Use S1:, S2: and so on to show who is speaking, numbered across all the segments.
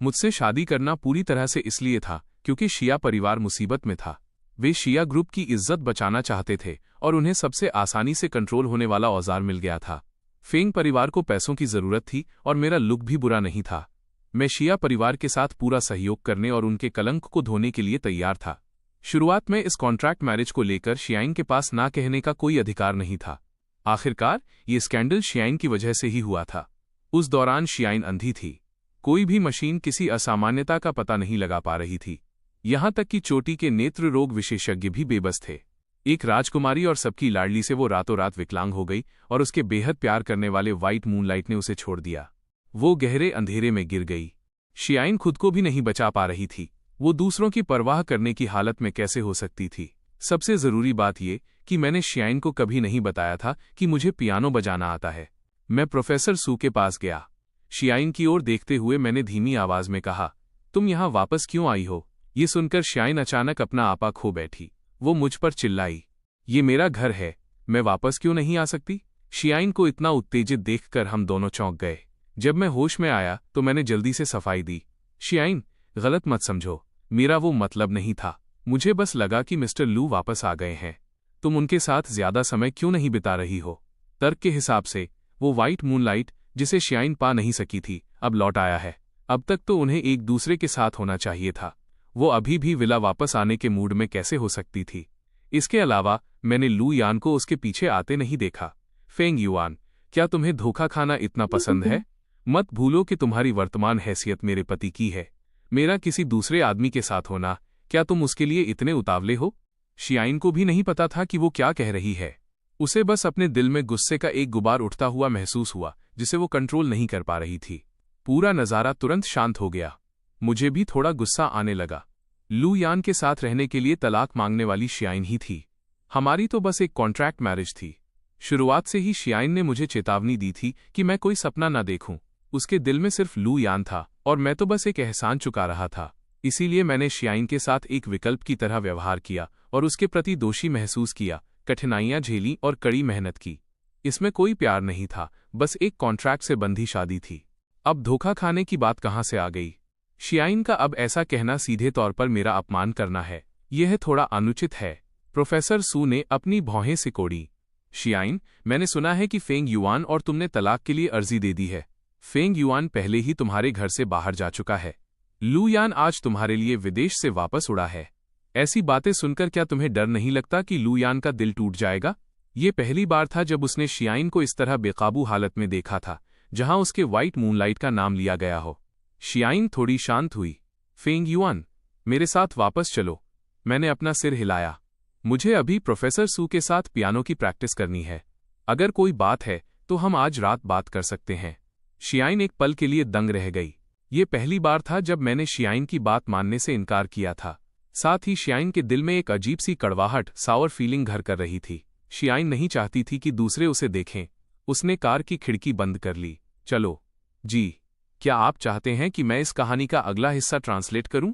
S1: मुझसे शादी करना पूरी तरह से इसलिए था क्योंकि शिया परिवार मुसीबत में था। वे शिया ग्रुप की इज्जत बचाना चाहते थे और उन्हें सबसे आसानी से कंट्रोल होने वाला औजार मिल गया था। फेंग परिवार को पैसों की जरूरत थी और मेरा लुक भी बुरा नहीं था। मैं शिया परिवार के साथ पूरा सहयोग करने और उनके कलंक को धोने के लिए तैयार था। शुरुआत में इस कॉन्ट्रैक्ट मैरिज को लेकर शियाइन के पास ना कहने का कोई अधिकार नहीं था। आखिरकार ये स्कैंडल शियाइन की वजह से ही हुआ था। उस दौरान शियाइन अंधी थी। कोई भी मशीन किसी असामान्यता का पता नहीं लगा पा रही थी। यहां तक कि चोटी के नेत्र रोग विशेषज्ञ भी बेबस थे। एक राजकुमारी और सबकी लाडली से वो रातों रात विकलांग हो गई और उसके बेहद प्यार करने वाले व्हाइट मूनलाइट ने उसे छोड़ दिया। वो गहरे अंधेरे में गिर गई। शियाइन खुद को भी नहीं बचा पा रही थी। वो दूसरों की परवाह करने की हालत में कैसे हो सकती थी। सबसे जरूरी बात ये कि मैंने शियाइन को कभी नहीं बताया था कि मुझे पियानो बजाना आता है। मैं प्रोफेसर सू के पास गया। शियाइन की ओर देखते हुए मैंने धीमी आवाज में कहा, तुम यहां वापस क्यों आई हो? ये सुनकर शियाइन अचानक अपना आपा खो बैठी। वो मुझ पर चिल्लाई, ये मेरा घर है, मैं वापस क्यों नहीं आ सकती? शियाइन को इतना उत्तेजित देखकर हम दोनों चौंक गए। जब मैं होश में आया तो मैंने जल्दी से सफाई दी। शियाइन, गलत मत समझो, मेरा वो मतलब नहीं था। मुझे बस लगा कि मिस्टर लू वापस आ गए हैं। तुम उनके साथ ज्यादा समय क्यों नहीं बिता रही हो? तर्क के हिसाब से वो व्हाइट मूनलाइट जिसे शियाइन पा नहीं सकी थी अब लौट आया है। अब तक तो उन्हें एक दूसरे के साथ होना चाहिए था। वो अभी भी विला वापस आने के मूड में कैसे हो सकती थी? इसके अलावा मैंने लू यान को उसके पीछे आते नहीं देखा। फेंग युआन, क्या तुम्हें धोखा खाना इतना पसंद है? मत भूलो कि तुम्हारी वर्तमान हैसियत मेरे पति की है। मेरा किसी दूसरे आदमी के साथ होना, क्या तुम उसके लिए इतने उतावले हो? शियाइन को भी नहीं पता था कि वो क्या कह रही है। उसे बस अपने दिल में गुस्से का एक गुबार उठता हुआ महसूस हुआ जिसे वो कंट्रोल नहीं कर पा रही थी। पूरा नज़ारा तुरंत शांत हो गया। मुझे भी थोड़ा गुस्सा आने लगा। लू यान के साथ रहने के लिए तलाक मांगने वाली शियाइन ही थी। हमारी तो बस एक कॉन्ट्रैक्ट मैरिज थी। शुरुआत से ही शियाइन ने मुझे चेतावनी दी थी कि मैं कोई सपना ना देखूं। उसके दिल में सिर्फ लू यान था और मैं तो बस एक एहसान चुका रहा था। इसीलिए मैंने शियाइन के साथ एक विकल्प की तरह व्यवहार किया और उसके प्रति दोषी महसूस किया, कठिनाइयां झेली और कड़ी मेहनत की। इसमें कोई प्यार नहीं था, बस एक कॉन्ट्रैक्ट से बंधी शादी थी। अब धोखा खाने की बात कहां से आ गई? शियाइन का अब ऐसा कहना सीधे तौर पर मेरा अपमान करना है। यह थोड़ा अनुचित है। प्रोफेसर सू ने अपनी भौहें सिकोड़ी। शियाइन, मैंने सुना है कि फेंग युआन और तुमने तलाक के लिए अर्जी दे दी है। फेंग युआन पहले ही तुम्हारे घर से बाहर जा चुका है। लू यान आज तुम्हारे लिए विदेश से वापस उड़ा है। ऐसी बातें सुनकर क्या तुम्हें डर नहीं लगता कि लू यान का दिल टूट जाएगा? ये पहली बार था जब उसने शियाइन को इस तरह बेकाबू हालत में देखा था, जहां उसके व्हाइट मूनलाइट का नाम लिया गया हो। शियाइन थोड़ी शांत हुई। फेंग युआन, मेरे साथ वापस चलो। मैंने अपना सिर हिलाया। मुझे अभी प्रोफेसर सू के साथ पियानो की प्रैक्टिस करनी है। अगर कोई बात है तो हम आज रात बात कर सकते हैं। शियाइन एक पल के लिए दंग रह गई। ये पहली बार था जब मैंने शियाइन की बात मानने से इनकार किया था। साथ ही शियाइन के दिल में एक अजीब सी कड़वाहट, सावर फीलिंग घर कर रही थी। शियाइन नहीं चाहती थी कि दूसरे उसे देखें। उसने कार की खिड़की बंद कर ली। चलो। जी, क्या आप चाहते हैं कि मैं इस कहानी का अगला हिस्सा ट्रांसलेट करूं?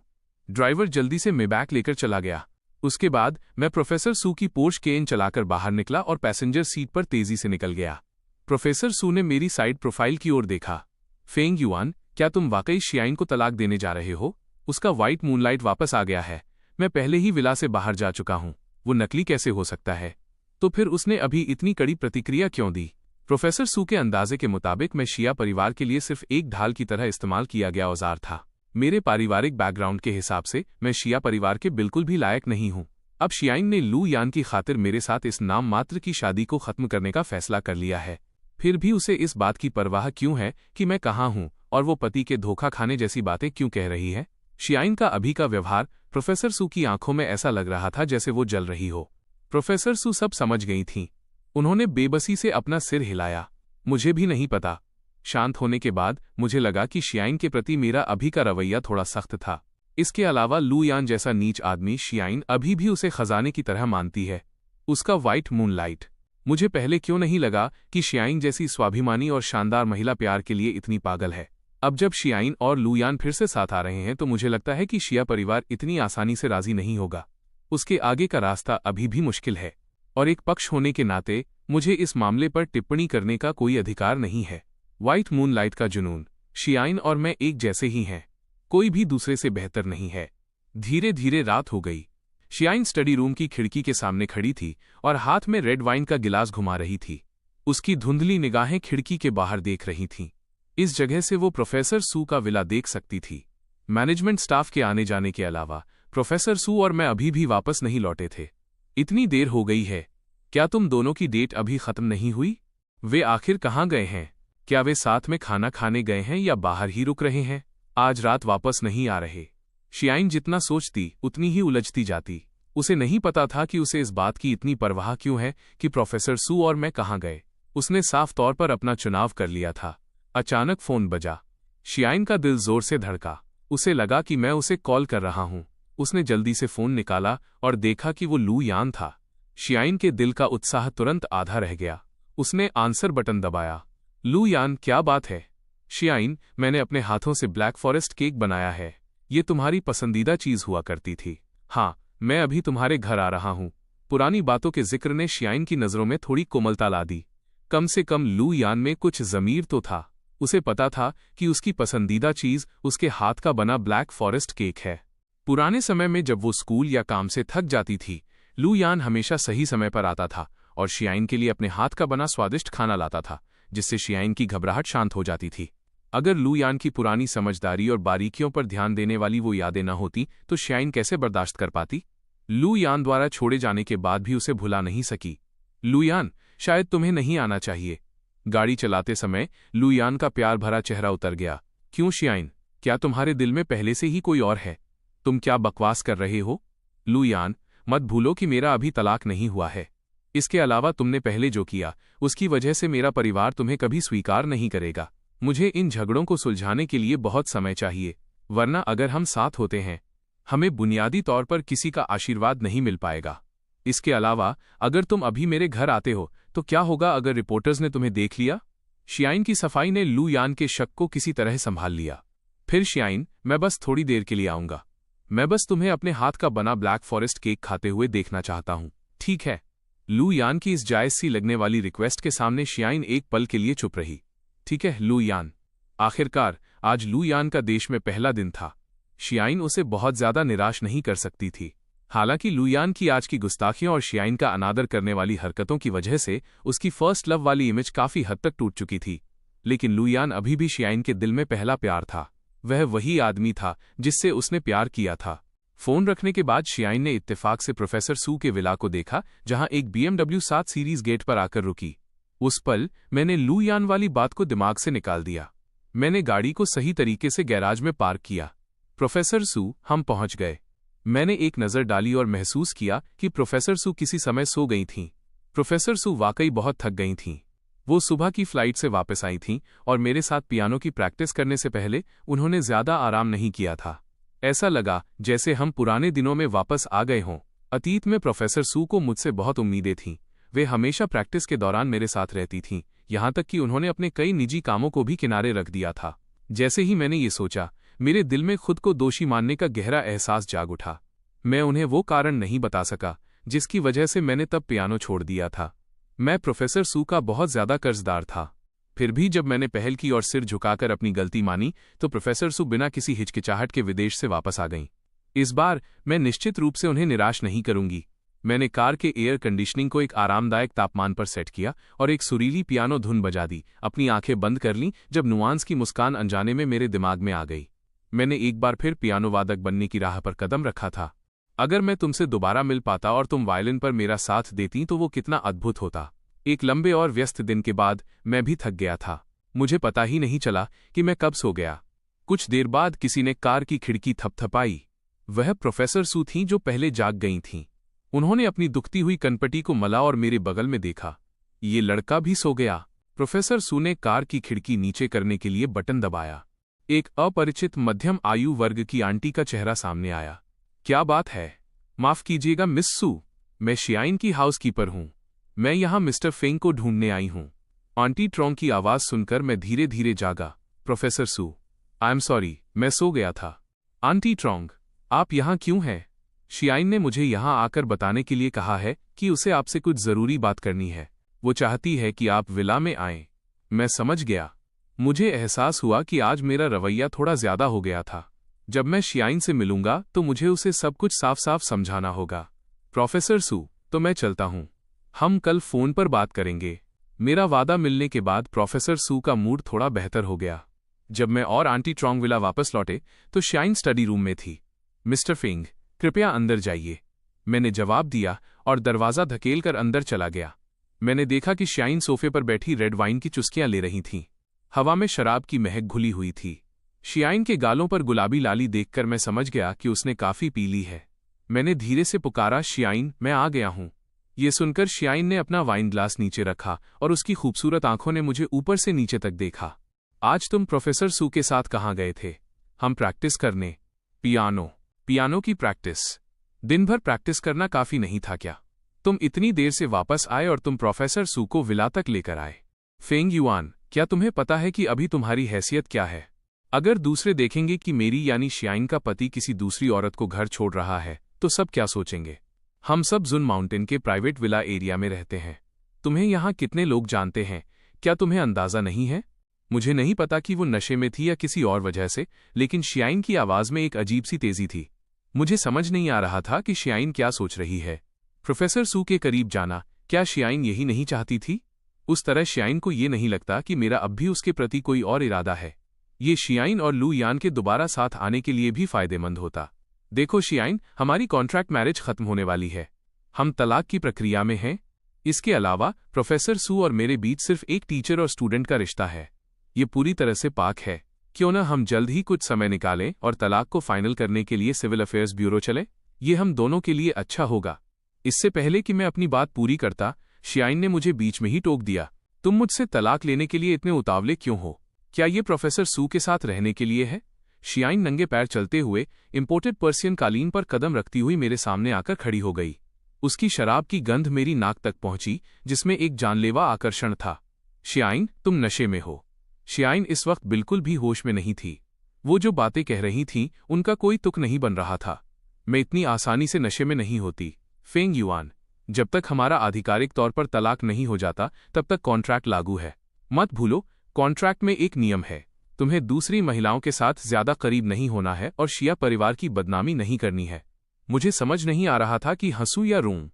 S1: ड्राइवर जल्दी से मेबैक लेकर चला गया। उसके बाद मैं प्रोफेसर सू की पोर्श केन चलाकर बाहर निकला और पैसेंजर सीट पर तेजी से निकल गया। प्रोफेसर सू ने मेरी साइड प्रोफाइल की ओर देखा। फेंग युआन, क्या तुम वाकई शियाइन को तलाक देने जा रहे हो? उसका व्हाइट मूनलाइट वापस आ गया है। मैं पहले ही विला से बाहर जा चुका हूं। वो नकली कैसे हो सकता है? तो फिर उसने अभी इतनी कड़ी प्रतिक्रिया क्यों दी? प्रोफेसर सू के अंदाजे के मुताबिक मैं शिया परिवार के लिए सिर्फ एक ढाल की तरह इस्तेमाल किया गया औजार था। मेरे पारिवारिक बैकग्राउंड के हिसाब से मैं शिया परिवार के बिल्कुल भी लायक नहीं हूं। अब शियाइन ने लू यान की खातिर मेरे साथ इस नाम मात्र की शादी को खत्म करने का फैसला कर लिया है। फिर भी उसे इस बात की परवाह क्यों है कि मैं कहाँ हूं और वो पति के धोखा खाने जैसी बातें क्यों कह रही है? शियाइन का अभी का व्यवहार प्रोफेसर सू की आंखों में ऐसा लग रहा था जैसे वो जल रही हो। प्रोफेसर सू सब समझ गई थीं। उन्होंने बेबसी से अपना सिर हिलाया। मुझे भी नहीं पता। शांत होने के बाद मुझे लगा कि शियाइन के प्रति मेरा अभी का रवैया थोड़ा सख्त था। इसके अलावा लू यान जैसा नीच आदमी शियाइन अभी भी उसे खजाने की तरह मानती है। उसका व्हाइट मूनलाइट। मुझे पहले क्यों नहीं लगा कि शियाइन जैसी स्वाभिमानी और शानदार महिला प्यार के लिए इतनी पागल है। अब जब शियाइन और लू यान फिर से साथ आ रहे हैं तो मुझे लगता है कि शिया परिवार इतनी आसानी से राजी नहीं होगा। उसके आगे का रास्ता अभी भी मुश्किल है और एक पक्ष होने के नाते मुझे इस मामले पर टिप्पणी करने का कोई अधिकार नहीं है। व्हाइट मूनलाइट का जुनून। शियाइन और मैं एक जैसे ही हैं। कोई भी दूसरे से बेहतर नहीं है। धीरे धीरे रात हो गई। शियाइन स्टडी रूम की खिड़की के सामने खड़ी थी और हाथ में रेड वाइन का गिलास घुमा रही थी। उसकी धुंधली निगाहें खिड़की के बाहर देख रही थीं। इस जगह से वो प्रोफेसर सू का विला देख सकती थी। मैनेजमेंट स्टाफ के आने जाने के अलावा प्रोफेसर सू और मैं अभी भी वापस नहीं लौटे थे। इतनी देर हो गई है, क्या तुम दोनों की डेट अभी खत्म नहीं हुई? वे आखिर कहाँ गए हैं? क्या वे साथ में खाना खाने गए हैं या बाहर ही रुक रहे हैं? आज रात वापस नहीं आ रहे। शियाइन जितना सोचती उतनी ही उलझती जाती। उसे नहीं पता था कि उसे इस बात की इतनी परवाह क्यों है कि प्रोफेसर सू और मैं कहाँ गए। उसने साफ तौर पर अपना चुनाव कर लिया था। अचानक फोन बजा। शियाइन का दिल जोर से धड़का। उसे लगा कि मैं उसे कॉल कर रहा हूं। उसने जल्दी से फोन निकाला और देखा कि वो लू यान था। शियाइन के दिल का उत्साह तुरंत आधा रह गया। उसने आंसर बटन दबाया। लू यान, क्या बात है? शियाइन, मैंने अपने हाथों से ब्लैक फॉरेस्ट केक बनाया है। ये तुम्हारी पसंदीदा चीज हुआ करती थी। हाँ, मैं अभी तुम्हारे घर आ रहा हूं। पुरानी बातों के जिक्र ने शियाइन की नजरों में थोड़ी कोमलता ला दी। कम से कम लू यान में कुछ ज़मीर तो था। उसे पता था कि उसकी पसंदीदा चीज उसके हाथ का बना ब्लैक फॉरेस्ट केक है। पुराने समय में जब वो स्कूल या काम से थक जाती थी, लू यान हमेशा सही समय पर आता था और शियाइन के लिए अपने हाथ का बना स्वादिष्ट खाना लाता था, जिससे शियाइन की घबराहट शांत हो जाती थी। अगर लू यान की पुरानी समझदारी और बारीकियों पर ध्यान देने वाली वो यादें न होती तो शियाइन कैसे बर्दाश्त कर पाती? लू यान द्वारा छोड़े जाने के बाद भी उसे भुला नहीं सकी। लू यान, शायद तुम्हें नहीं आना चाहिए। गाड़ी चलाते समय लू यान का प्यार भरा चेहरा उतर गया। क्यों शियाइन, क्या तुम्हारे दिल में पहले से ही कोई और है? तुम क्या बकवास कर रहे हो? लू यान, मत भूलो कि मेरा अभी तलाक नहीं हुआ है। इसके अलावा तुमने पहले जो किया उसकी वजह से मेरा परिवार तुम्हें कभी स्वीकार नहीं करेगा। मुझे इन झगड़ों को सुलझाने के लिए बहुत समय चाहिए, वरना अगर हम साथ होते हैं हमें बुनियादी तौर पर किसी का आशीर्वाद नहीं मिल पाएगा। इसके अलावा अगर तुम अभी मेरे घर आते हो तो क्या होगा अगर रिपोर्टर्स ने तुम्हें देख लिया? शियाइन की सफाई ने लू यान के शक को किसी तरह संभाल लिया। फिर शियाइन, मैं बस थोड़ी देर के लिए आऊंगा। मैं बस तुम्हें अपने हाथ का बना ब्लैक फॉरेस्ट केक खाते हुए देखना चाहता हूं, ठीक है? लू यान की इस जायज सी लगने वाली रिक्वेस्ट के सामने शियाइन एक पल के लिए चुप रही। ठीक है लू यान। आखिरकार आज लू यान का देश में पहला दिन था। शियाइन उसे बहुत ज्यादा निराश नहीं कर सकती थी। हालांकि लू यान की आज की गुस्ताखियों और शियाइन का अनादर करने वाली हरकतों की वजह से उसकी फर्स्ट लव वाली इमेज काफी हद तक टूट चुकी थी, लेकिन लू यान अभी भी शियाइन के दिल में पहला प्यार था। वह वही आदमी था जिससे उसने प्यार किया था। फोन रखने के बाद शियाइन ने इत्तेफाक से प्रोफेसर सू के विला को देखा, जहां एक BMW 7 सीरीज गेट पर आकर रुकी। उस पल मैंने लू यान वाली बात को दिमाग से निकाल दिया। मैंने गाड़ी को सही तरीके से गैराज में पार्क किया। प्रोफेसर सू, हम पहुंच गए। मैंने एक नज़र डाली और महसूस किया कि प्रोफेसर सू किसी समय सो गई थीं। प्रोफेसर सू वाकई बहुत थक गई थीं। वो सुबह की फ्लाइट से वापस आई थीं और मेरे साथ पियानो की प्रैक्टिस करने से पहले उन्होंने ज्यादा आराम नहीं किया था। ऐसा लगा जैसे हम पुराने दिनों में वापस आ गए हों। अतीत में प्रोफेसर सू को मुझसे बहुत उम्मीदें थीं। वे हमेशा प्रैक्टिस के दौरान मेरे साथ रहती थीं, यहाँ तक कि उन्होंने अपने कई निजी कामों को भी किनारे रख दिया था। जैसे ही मैंने ये सोचा, मेरे दिल में खुद को दोषी मानने का गहरा एहसास जाग उठा। मैं उन्हें वो कारण नहीं बता सका जिसकी वजह से मैंने तब पियानो छोड़ दिया था। मैं प्रोफेसर सू का बहुत ज्यादा कर्जदार था। फिर भी जब मैंने पहल की और सिर झुकाकर अपनी गलती मानी तो प्रोफेसर सू बिना किसी हिचकिचाहट के विदेश से वापस आ गईं। इस बार मैं निश्चित रूप से उन्हें निराश नहीं करूंगी। मैंने कार के एयर कंडीशनिंग को एक आरामदायक तापमान पर सेट किया और एक सुरीली पियानो धुन बजा दी। अपनी आंखें बंद कर लीं जब नुआंस की मुस्कान अनजाने में मेरे दिमाग में आ गई। मैंने एक बार फिर पियानो वादक बनने की राह पर कदम रखा था। अगर मैं तुमसे दोबारा मिल पाता और तुम वायलिन पर मेरा साथ देती तो वो कितना अद्भुत होता। एक लंबे और व्यस्त दिन के बाद मैं भी थक गया था। मुझे पता ही नहीं चला कि मैं कब सो गया। कुछ देर बाद किसी ने कार की खिड़की थपथपाई। वह प्रोफेसर सू थीं जो पहले जाग गई थीं। उन्होंने अपनी दुखती हुई कनपटी को मला और मेरे बगल में देखा। ये लड़का भी सो गया। प्रोफेसर सू ने कार की खिड़की नीचे करने के लिए बटन दबाया। एक अपरिचित मध्यम आयु वर्ग की आंटी का चेहरा सामने आया। क्या बात है? माफ कीजिएगा मिस सू, मैं शियाइन की हाउसकीपर हूं। मैं यहां मिस्टर फेंग को ढूंढने आई हूं। आंटी ट्रोंग की आवाज सुनकर मैं धीरे धीरे जागा। Professor Su, I am sorry, मैं सो गया था। आंटी ट्रोंग, आप यहां क्यों हैं? शियाइन ने मुझे यहां आकर बताने के लिए कहा है कि उसे आपसे कुछ जरूरी बात करनी है। वो चाहती है कि आप विला में आएं। मैं समझ गया। मुझे एहसास हुआ कि आज मेरा रवैया थोड़ा ज्यादा हो गया था। जब मैं शियाइन से मिलूंगा तो मुझे उसे सब कुछ साफ साफ समझाना होगा। प्रोफेसर सू, तो मैं चलता हूँ। हम कल फोन पर बात करेंगे। मेरा वादा मिलने के बाद प्रोफेसर सू का मूड थोड़ा बेहतर हो गया। जब मैं और आंटी ट्रोंगविला वापस लौटे तो शियाइन स्टडी रूम में थी। मिस्टर फेंग, कृपया अंदर जाइए, मैंने जवाब दिया और दरवाज़ा धकेलकर अंदर चला गया। मैंने देखा कि शियाइन सोफे पर बैठी रेड वाइन की चुस्कियां ले रही थीं। हवा में शराब की महक घुली हुई थी। शियाइन के गालों पर गुलाबी लाली देखकर मैं समझ गया कि उसने काफी पी ली है। मैंने धीरे से पुकारा, शियाइन, मैं आ गया हूं। ये सुनकर शियाइन ने अपना वाइन ग्लास नीचे रखा और उसकी खूबसूरत आंखों ने मुझे ऊपर से नीचे तक देखा। आज तुम प्रोफेसर सू के साथ कहाँ गए थे? हम प्रैक्टिस करने। पियानो की प्रैक्टिस? दिन भर प्रैक्टिस करना काफी नहीं था क्या? तुम इतनी देर से वापस आए और तुम प्रोफेसर सू को विला तक लेकर आए। फेंग युआन, क्या तुम्हें पता है कि अभी तुम्हारी हैसियत क्या है? अगर दूसरे देखेंगे कि मेरी यानी शियाइन का पति किसी दूसरी औरत को घर छोड़ रहा है तो सब क्या सोचेंगे? हम सब जुन माउंटेन के प्राइवेट विला एरिया में रहते हैं। तुम्हें यहाँ कितने लोग जानते हैं, क्या तुम्हें अंदाजा नहीं है? मुझे नहीं पता कि वो नशे में थी या किसी और वजह से, लेकिन शियाइन की आवाज में एक अजीब सी तेजी थी। मुझे समझ नहीं आ रहा था कि शियाइन क्या सोच रही है। प्रोफेसर सू के करीब जाना, क्या शियाइन यही नहीं चाहती थी? उस तरह शियाइन को ये नहीं लगता कि मेरा अब भी उसके प्रति कोई और इरादा है। ये शियाइन और लू यान के दोबारा साथ आने के लिए भी फायदेमंद होता। देखो शियाइन, हमारी कॉन्ट्रैक्ट मैरिज खत्म होने वाली है। हम तलाक की प्रक्रिया में हैं। इसके अलावा प्रोफेसर सू और मेरे बीच सिर्फ एक टीचर और स्टूडेंट का रिश्ता है। ये पूरी तरह से पाक है। क्यों न हम जल्द ही कुछ समय निकालें और तलाक को फाइनल करने के लिए सिविल अफेयर्स ब्यूरो चले? ये हम दोनों के लिए अच्छा होगा। इससे पहले कि मैं अपनी बात पूरी करता, शियाइन ने मुझे बीच में ही टोक दिया। तुम मुझसे तलाक लेने के लिए इतने उतावले क्यों हो? क्या ये प्रोफेसर सू के साथ रहने के लिए है? शियाइन नंगे पैर चलते हुए इंपोर्टेड पर्सियन कालीन पर कदम रखती हुई मेरे सामने आकर खड़ी हो गई। उसकी शराब की गंध मेरी नाक तक पहुंची, जिसमें एक जानलेवा आकर्षण था। शियाइन, तुम नशे में हो। शियाइन इस वक्त बिल्कुल भी होश में नहीं थी। वो जो बातें कह रही थीं, उनका कोई तुक नहीं बन रहा था। मैं इतनी आसानी से नशे में नहीं होती। फेंग युआन, जब तक हमारा आधिकारिक तौर पर तलाक नहीं हो जाता तब तक कॉन्ट्रैक्ट लागू है। मत भूलो, कॉन्ट्रैक्ट में एक नियम है, तुम्हें दूसरी महिलाओं के साथ ज्यादा करीब नहीं होना है और शिया परिवार की बदनामी नहीं करनी है। मुझे समझ नहीं आ रहा था कि हंसूं या रोऊं।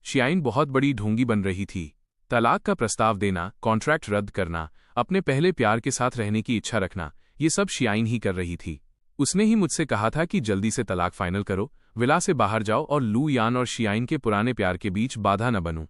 S1: शियाइन बहुत बड़ी ढोंगी बन रही थी। तलाक का प्रस्ताव देना, कॉन्ट्रैक्ट रद्द करना, अपने पहले प्यार के साथ रहने की इच्छा रखना, ये सब शियाइन ही कर रही थी। उसने ही मुझसे कहा था कि जल्दी से तलाक फाइनल करो, विला से बाहर जाओ और लू यान और शियाइन के पुराने प्यार के बीच बाधा न बनूं।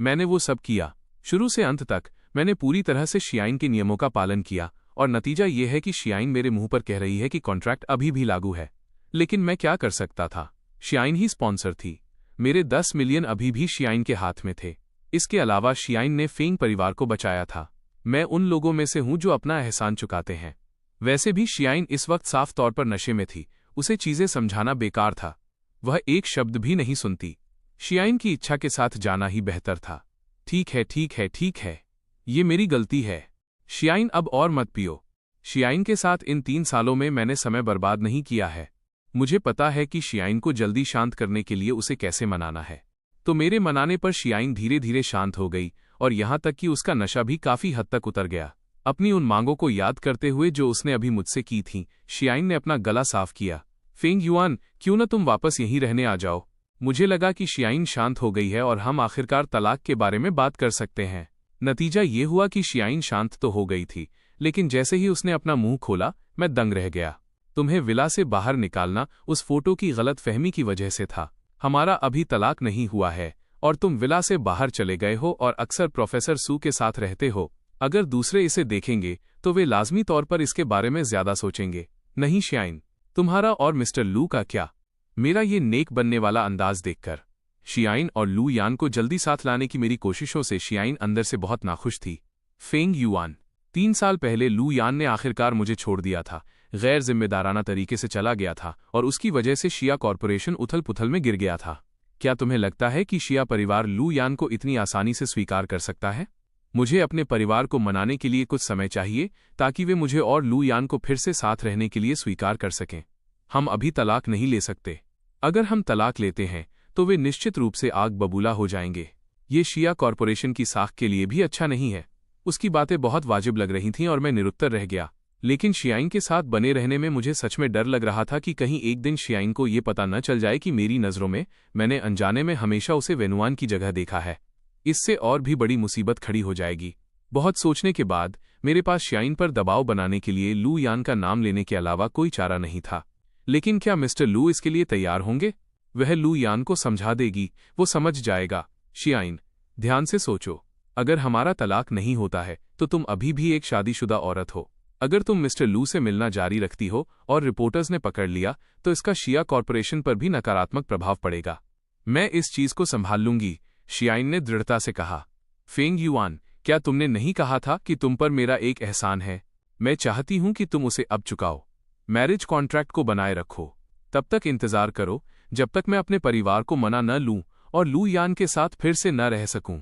S1: मैंने वो सब किया। शुरू से अंत तक मैंने पूरी तरह से शियाइन के नियमों का पालन किया और नतीजा ये है कि शियाइन मेरे मुंह पर कह रही है कि कॉन्ट्रैक्ट अभी भी लागू है। लेकिन मैं क्या कर सकता था? शियाइन ही स्पॉन्सर थी। मेरे 10 मिलियन अभी भी शियाइन के हाथ में थे। इसके अलावा शियाइन ने फेंग परिवार को बचाया था। मैं उन लोगों में से हूं जो अपना एहसान चुकाते हैं। वैसे भी शियाइन इस वक्त साफ तौर पर नशे में थी। उसे चीजें समझाना बेकार था। वह एक शब्द भी नहीं सुनती। शियाइन की इच्छा के साथ जाना ही बेहतर था। ठीक है, ठीक है, ठीक है, ये मेरी गलती है। शियाइन, अब और मत पियो। शियाइन के साथ इन 3 सालों में मैंने समय बर्बाद नहीं किया है। मुझे पता है कि शियाइन को जल्दी शांत करने के लिए उसे कैसे मनाना है। तो मेरे मनाने पर शियाइन धीरे धीरे शांत हो गई और यहां तक कि उसका नशा भी काफी हद तक उतर गया। अपनी उन मांगों को याद करते हुए जो उसने अभी मुझसे की थीं, शियाइन ने अपना गला साफ किया। फेंग युआन, क्यों न तुम वापस यहीं रहने आ जाओ? मुझे लगा कि शियाइन शांत हो गई है और हम आखिरकार तलाक के बारे में बात कर सकते हैं। नतीजा ये हुआ कि शियाइन शांत तो हो गई थी, लेकिन जैसे ही उसने अपना मुंह खोला, मैं दंग रह गया। तुम्हें विला से बाहर निकालना उस फोटो की गलत फहमी की वजह से था। हमारा अभी तलाक नहीं हुआ है और तुम विला से बाहर चले गए हो और अक्सर प्रोफेसर सू के साथ रहते हो। अगर दूसरे इसे देखेंगे तो वे लाजमी तौर पर इसके बारे में ज्यादा सोचेंगे। नहीं शियाइन, तुम्हारा और मिस्टर लू का क्या? मेरा ये नेक बनने वाला अंदाज देखकर शियाइन और लू यान को जल्दी साथ लाने की मेरी कोशिशों से शियाइन अंदर से बहुत नाखुश थी। फेंग युआन, 3 साल पहले लू यान ने आखिरकार मुझे छोड़ दिया था, गैर जिम्मेदाराना तरीके से चला गया था और उसकी वजह से शिया कॉरपोरेशन उथल पुथल में गिर गया था। क्या तुम्हें लगता है कि शिया परिवार लू यान को इतनी आसानी से स्वीकार कर सकता है? मुझे अपने परिवार को मनाने के लिए कुछ समय चाहिए ताकि वे मुझे और लू यान को फिर से साथ रहने के लिए स्वीकार कर सकें। हम अभी तलाक नहीं ले सकते। अगर हम तलाक लेते हैं तो वे निश्चित रूप से आग बबूला हो जाएंगे। ये शिया कॉरपोरेशन की साख के लिए भी अच्छा नहीं है। उसकी बातें बहुत वाजिब लग रही थीं और मैं निरुत्तर रह गया। लेकिन शियाइन के साथ बने रहने में मुझे सच में डर लग रहा था कि कहीं एक दिन शियाइन को ये पता न चल जाए कि मेरी नज़रों में मैंने अनजाने में हमेशा उसे वेनुआन की जगह देखा है। इससे और भी बड़ी मुसीबत खड़ी हो जाएगी। बहुत सोचने के बाद मेरे पास शियाइन पर दबाव बनाने के लिए लू यान का नाम लेने के अलावा कोई चारा नहीं था। लेकिन क्या मिस्टर लू इसके लिए तैयार होंगे? वह लू यान को समझा देगी, वो समझ जाएगा। शियाइन, ध्यान से सोचो, अगर हमारा तलाक नहीं होता है तो तुम अभी भी एक शादीशुदा औरत हो। अगर तुम मिस्टर लू से मिलना जारी रखती हो और रिपोर्टर्स ने पकड़ लिया तो इसका शिया कॉर्पोरेशन पर भी नकारात्मक प्रभाव पड़ेगा। मैं इस चीज को संभाल लूंगी, शियाइन ने दृढ़ता से कहा। फेंग युआन, क्या तुमने नहीं कहा था कि तुम पर मेरा एक एहसान है? मैं चाहती हूं कि तुम उसे अब चुकाओ। मैरिज कॉन्ट्रैक्ट को बनाए रखो। तब तक इंतजार करो जब तक मैं अपने परिवार को मना न लूं और लू यान के साथ फिर से न रह सकूं।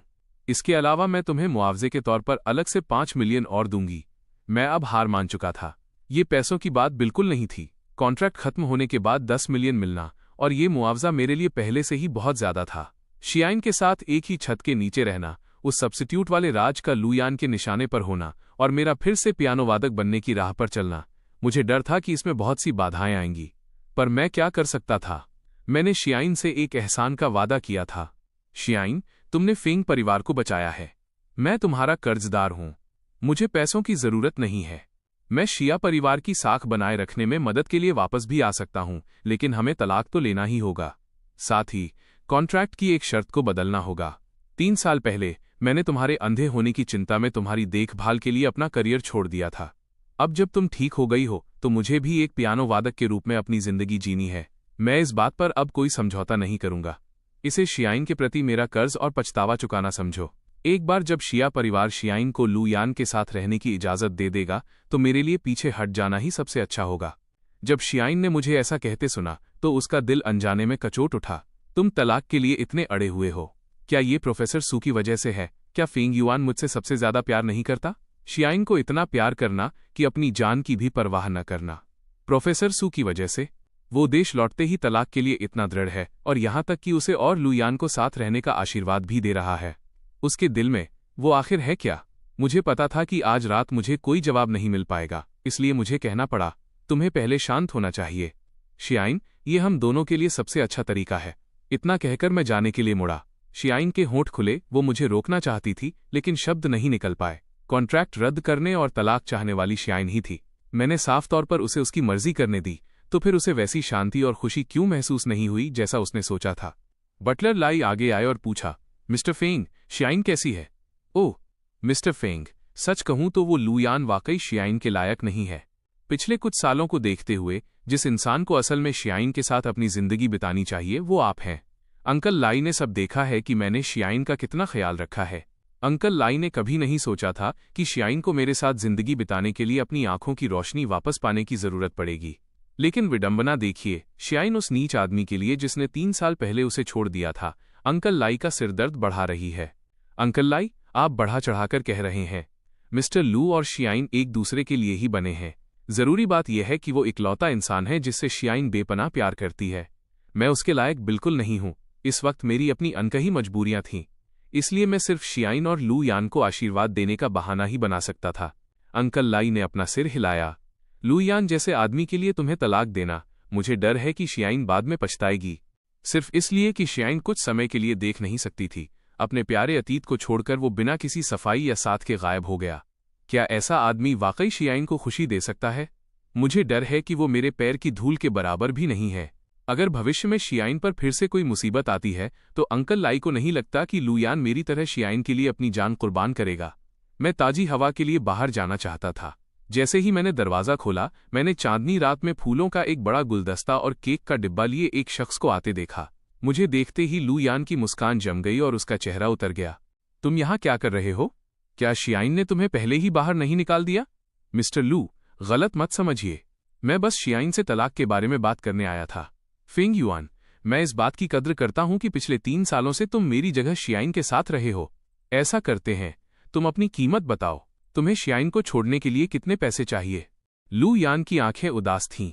S1: इसके अलावा मैं तुम्हें मुआवजे के तौर पर अलग से 5 मिलियन और दूंगी। मैं अब हार मान चुका था। ये पैसों की बात बिल्कुल नहीं थी। कॉन्ट्रैक्ट खत्म होने के बाद 10 मिलियन मिलना और ये मुआवजा मेरे लिए पहले से ही बहुत ज्यादा था। शियाइन के साथ एक ही छत के नीचे रहना, उस सब्स्टिट्यूट वाले राज का लू यान के निशाने पर होना और मेरा फिर से पियानो वादक बनने की राह पर चलना, मुझे डर था कि इसमें बहुत सी बाधाएं आएंगी। पर मैं क्या कर सकता था? मैंने शियाइन से एक एहसान का वादा किया था। शियाइन, तुमने फेंग परिवार को बचाया है। मैं तुम्हारा कर्जदार हूं। मुझे पैसों की जरूरत नहीं है। मैं शिया परिवार की साख बनाए रखने में मदद के लिए वापस भी आ सकता हूं, लेकिन हमें तलाक तो लेना ही होगा। साथ ही कॉन्ट्रैक्ट की एक शर्त को बदलना होगा। 3 साल पहले मैंने तुम्हारे अंधे होने की चिंता में तुम्हारी देखभाल के लिए अपना करियर छोड़ दिया था। अब जब तुम ठीक हो गई हो तो मुझे भी एक पियानो वादक के रूप में अपनी जिंदगी जीनी है। मैं इस बात पर अब कोई समझौता नहीं करूंगा। इसे शियाइन के प्रति मेरा कर्ज और पछतावा चुकाना समझो। एक बार जब शिया परिवार शियाइन को लू यान के साथ रहने की इजाजत दे देगा तो मेरे लिए पीछे हट जाना ही सबसे अच्छा होगा। जब शियाइन ने मुझे ऐसा कहते सुना तो उसका दिल अनजाने में कचोट उठा। तुम तलाक के लिए इतने अड़े हुए हो, क्या ये प्रोफेसर सू की वजह से है? क्या फेंग युआन मुझसे सबसे ज्यादा प्यार नहीं करता? शियाइन को इतना प्यार करना कि अपनी जान की भी परवाह न करना। प्रोफेसर सू की वजह से वो देश लौटते ही तलाक के लिए इतना दृढ़ है और यहां तक कि उसे और लू यान को साथ रहने का आशीर्वाद भी दे रहा है। उसके दिल में वो आखिर है क्या? मुझे पता था कि आज रात मुझे कोई जवाब नहीं मिल पाएगा, इसलिए मुझे कहना पड़ा, तुम्हें पहले शांत होना चाहिए। शियाइन, ये हम दोनों के लिए सबसे अच्छा तरीका है। इतना कहकर मैं जाने के लिए मुड़ा। शियाइन के होंठ खुले, वो मुझे रोकना चाहती थी लेकिन शब्द नहीं निकल पाए। कॉन्ट्रैक्ट रद्द करने और तलाक चाहने वाली शियाइन ही थी। मैंने साफ तौर पर उसे उसकी मर्जी करने दी, तो फिर उसे वैसी शांति और खुशी क्यों महसूस नहीं हुई जैसा उसने सोचा था? बटलर लाई आगे आए और पूछा, मिस्टर फेंग, शियाइन कैसी है? ओह मिस्टर फेंग, सच कहूं तो वो लू यान वाकई शियाइन के लायक नहीं है। पिछले कुछ सालों को देखते हुए जिस इंसान को असल में शियाइन के साथ अपनी जिंदगी बितानी चाहिए वो आप हैं। अंकल लाई ने सब देखा है कि मैंने शियाइन का कितना ख्याल रखा है। अंकल लाई ने कभी नहीं सोचा था कि शियाइन को मेरे साथ जिंदगी बिताने के लिए अपनी आंखों की रोशनी वापस पाने की जरूरत पड़ेगी। लेकिन विडंबना देखिए, शियाइन उस नीच आदमी के लिए जिसने 3 साल पहले उसे छोड़ दिया था, अंकल लाई का सिरदर्द बढ़ा रही है। अंकल लाई, आप बढ़ा चढ़ाकर कह रहे हैं। मिस्टर लू और शियाइन एक दूसरे के लिए ही बने हैं। जरूरी बात यह है कि वो इकलौता इंसान है जिससे शियाइन बेपनाह प्यार करती है। मैं उसके लायक बिल्कुल नहीं हूं। इस वक्त मेरी अपनी अनकही मजबूरियां थीं, इसलिए मैं सिर्फ शियाइन और लू यान को आशीर्वाद देने का बहाना ही बना सकता था। अंकल लाई ने अपना सिर हिलाया। लू यान जैसे आदमी के लिए तुम्हें तलाक देना, मुझे डर है कि शियाइन बाद में पछताएगी, सिर्फ इसलिए कि शियाइन कुछ समय के लिए देख नहीं सकती थी। अपने प्यारे अतीत को छोड़कर वो बिना किसी सफाई या साथ के गायब हो गया। क्या ऐसा आदमी वाकई शियाइन को खुशी दे सकता है? मुझे डर है कि वो मेरे पैर की धूल के बराबर भी नहीं है। अगर भविष्य में शियाइन पर फिर से कोई मुसीबत आती है तो अंकल लाई को नहीं लगता कि लू यान मेरी तरह शियाइन के लिए अपनी जान कुर्बान करेगा। मैं ताजी हवा के लिए बाहर जाना चाहता था। जैसे ही मैंने दरवाज़ा खोला, मैंने चांदनी रात में फूलों का एक बड़ा गुलदस्ता और केक का डिब्बा लिए एक शख्स को आते देखा। मुझे देखते ही लू यान की मुस्कान जम गई और उसका चेहरा उतर गया। तुम यहाँ क्या कर रहे हो? क्या शियाइन ने तुम्हें पहले ही बाहर नहीं निकाल दिया? मिस्टर लू, गलत मत समझिए, मैं बस शियाइन से तलाक के बारे में बात करने आया था। फेंग युआन, मैं इस बात की कद्र करता हूं कि पिछले 3 सालों से तुम मेरी जगह शियाइन के साथ रहे हो। ऐसा करते हैं, तुम अपनी कीमत बताओ। तुम्हें शियाइन को छोड़ने के लिए कितने पैसे चाहिए? लू यान की आंखें उदास थीं।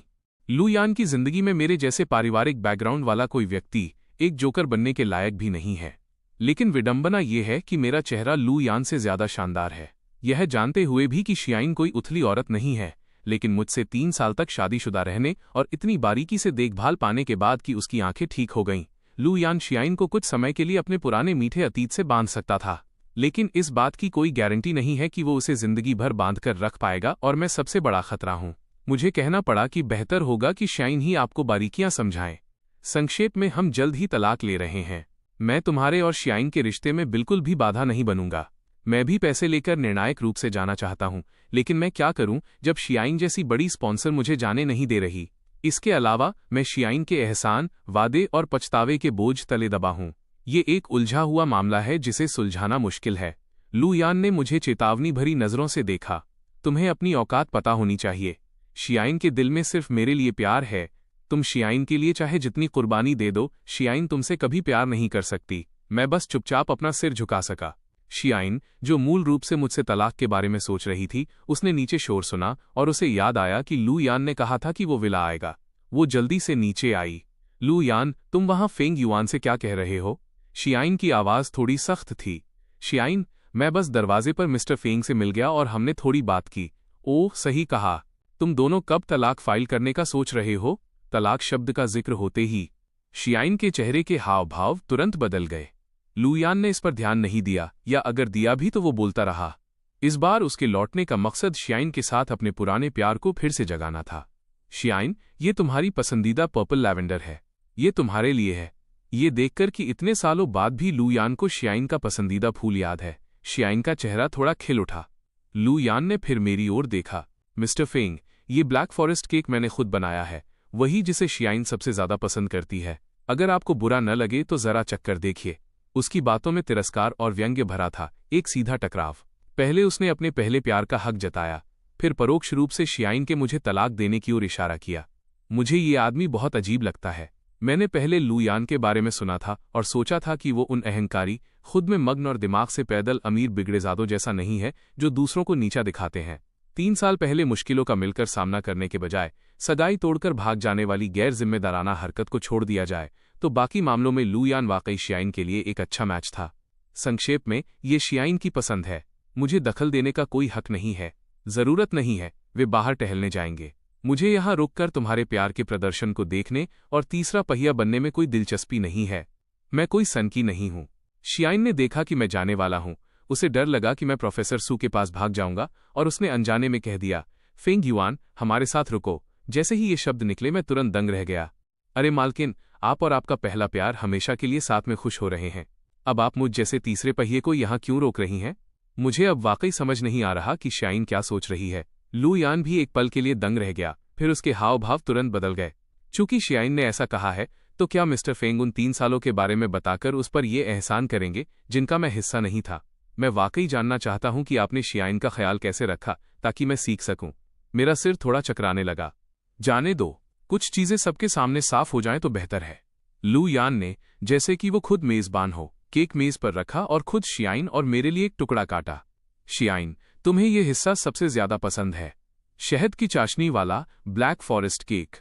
S1: लू यान की जिंदगी में मेरे जैसे पारिवारिक बैकग्राउंड वाला कोई व्यक्ति एक जोकर बनने के लायक भी नहीं है। लेकिन विडंबना यह है कि मेरा चेहरा लू यान से ज्यादा शानदार है। यह जानते हुए भी कि शियाइन कोई उथली औरत नहीं है, लेकिन मुझसे 3 साल तक शादीशुदा रहने और इतनी बारीकी से देखभाल पाने के बाद कि उसकी आंखें ठीक हो गईं, लू यान शियाइन को कुछ समय के लिए अपने पुराने मीठे अतीत से बांध सकता था। लेकिन इस बात की कोई गारंटी नहीं है कि वो उसे जिंदगी भर बांध कर रख पाएगा, और मैं सबसे बड़ा खतरा हूं। मुझे कहना पड़ा कि बेहतर होगा कि शियाइन ही आपको बारीकियां समझाएं। संक्षेप में, हम जल्द ही तलाक ले रहे हैं। मैं तुम्हारे और शियाइन के रिश्ते में बिल्कुल भी बाधा नहीं बनूंगा। मैं भी पैसे लेकर निर्णायक रूप से जाना चाहता हूं, लेकिन मैं क्या करूं जब शियाइन जैसी बड़ी स्पॉन्सर मुझे जाने नहीं दे रही। इसके अलावा मैं शियाइन के एहसान, वादे और पछतावे के बोझ तले दबा हूं। ये एक उलझा हुआ मामला है जिसे सुलझाना मुश्किल है। लू यान ने मुझे चेतावनी भरी नजरों से देखा। तुम्हें अपनी औकात पता होनी चाहिए। शियाइन के दिल में सिर्फ मेरे लिए प्यार है। तुम शियाइन के लिए चाहे जितनी कुर्बानी दे दो, शियाइन तुमसे कभी प्यार नहीं कर सकती। मैं बस चुपचाप अपना सिर झुका सका। शियाइन, जो मूल रूप से मुझसे तलाक के बारे में सोच रही थी, उसने नीचे शोर सुना और उसे याद आया कि लू यान ने कहा था कि वो विला आएगा। वो जल्दी से नीचे आई। लू यान, तुम वहां फेंग युआन से क्या कह रहे हो? शियाइन की आवाज थोड़ी सख्त थी। शियाइन, मैं बस दरवाजे पर मिस्टर फेंग से मिल गया और हमने थोड़ी बात की। ओह, सही कहा। तुम दोनों कब तलाक फाइल करने का सोच रहे हो? तलाक शब्द का जिक्र होते ही शियाइन के चेहरे के हाव भाव तुरंत बदल गए। लू यान ने इस पर ध्यान नहीं दिया, या अगर दिया भी तो वो बोलता रहा। इस बार उसके लौटने का मकसद शियाइन के साथ अपने पुराने प्यार को फिर से जगाना था। शियाइन, ये तुम्हारी पसंदीदा पर्पल लैवेंडर है। ये तुम्हारे लिए है। ये देखकर कि इतने सालों बाद भी लू यान को शियाइन का पसंदीदा फूल याद है, शियाइन का चेहरा थोड़ा खिल उठा। लू यान ने फिर मेरी ओर देखा। मिस्टर फेंग, ये ब्लैक फॉरेस्ट केक मैंने खुद बनाया है, वही जिसे शियाइन सबसे ज्यादा पसंद करती है। अगर आपको बुरा न लगे तो जरा चक्कर देखिए। उसकी बातों में तिरस्कार और व्यंग्य भरा था, एक सीधा टकराव। पहले उसने अपने पहले प्यार का हक जताया, फिर परोक्ष रूप से शियाइन के मुझे तलाक देने की ओर इशारा किया। मुझे ये आदमी बहुत अजीब लगता है। मैंने पहले लू यान के बारे में सुना था और सोचा था कि वो उन अहंकारी, खुद में मग्न और दिमाग से पैदल अमीर बिगड़ेजादों जैसा नहीं है जो दूसरों को नीचा दिखाते हैं। 3 साल पहले मुश्किलों का मिलकर सामना करने के बजाय सगाई तोड़कर भाग जाने वाली गैर जिम्मेदाराना हरकत को छोड़ दिया जाए तो बाकी मामलों में लू यान वाकई शियाइन के लिए एक अच्छा मैच था। संक्षेप में, ये शियाइन की पसंद है। मुझे दखल देने का कोई हक नहीं है, जरूरत नहीं है। वे बाहर टहलने जाएंगे। मुझे यहां रुककर तुम्हारे प्यार के प्रदर्शन को देखने और तीसरा पहिया बनने में कोई दिलचस्पी नहीं है। मैं कोई सनकी नहीं हूं। शियाइन ने देखा कि मैं जाने वाला हूं। उसे डर लगा कि मैं प्रोफेसर सू के पास भाग जाऊंगा और उसने अनजाने में कह दिया, फेंग युआन, हमारे साथ रुको। जैसे ही ये शब्द निकले मैं तुरंत दंग रह गया। अरे मालकिन, आप और आपका पहला प्यार हमेशा के लिए साथ में खुश हो रहे हैं। अब आप मुझ जैसे तीसरे पहिए को यहां क्यों रोक रही हैं? मुझे अब वाकई समझ नहीं आ रहा कि शियाइन क्या सोच रही है। लू यान भी एक पल के लिए दंग रह गया, फिर उसके हाव भाव तुरंत बदल गए। चूंकि शियाइन ने ऐसा कहा है, तो क्या मिस्टर फेंग उन 3 सालों के बारे में बताकर उस पर ये एहसान करेंगे जिनका मैं हिस्सा नहीं था? मैं वाकई जानना चाहता हूं कि आपने शियाइन का ख्याल कैसे रखा, ताकि मैं सीख सकूं। मेरा सिर थोड़ा चकराने लगा। जाने दो, कुछ चीजें सबके सामने साफ हो जाएं तो बेहतर है। लू यान ने, जैसे कि वो खुद मेजबान हो, केक मेज पर रखा और खुद शियाइन और मेरे लिए एक टुकड़ा काटा। शियाइन, तुम्हें यह हिस्सा सबसे ज्यादा पसंद है, शहद की चाशनी वाला ब्लैक फॉरेस्ट केक।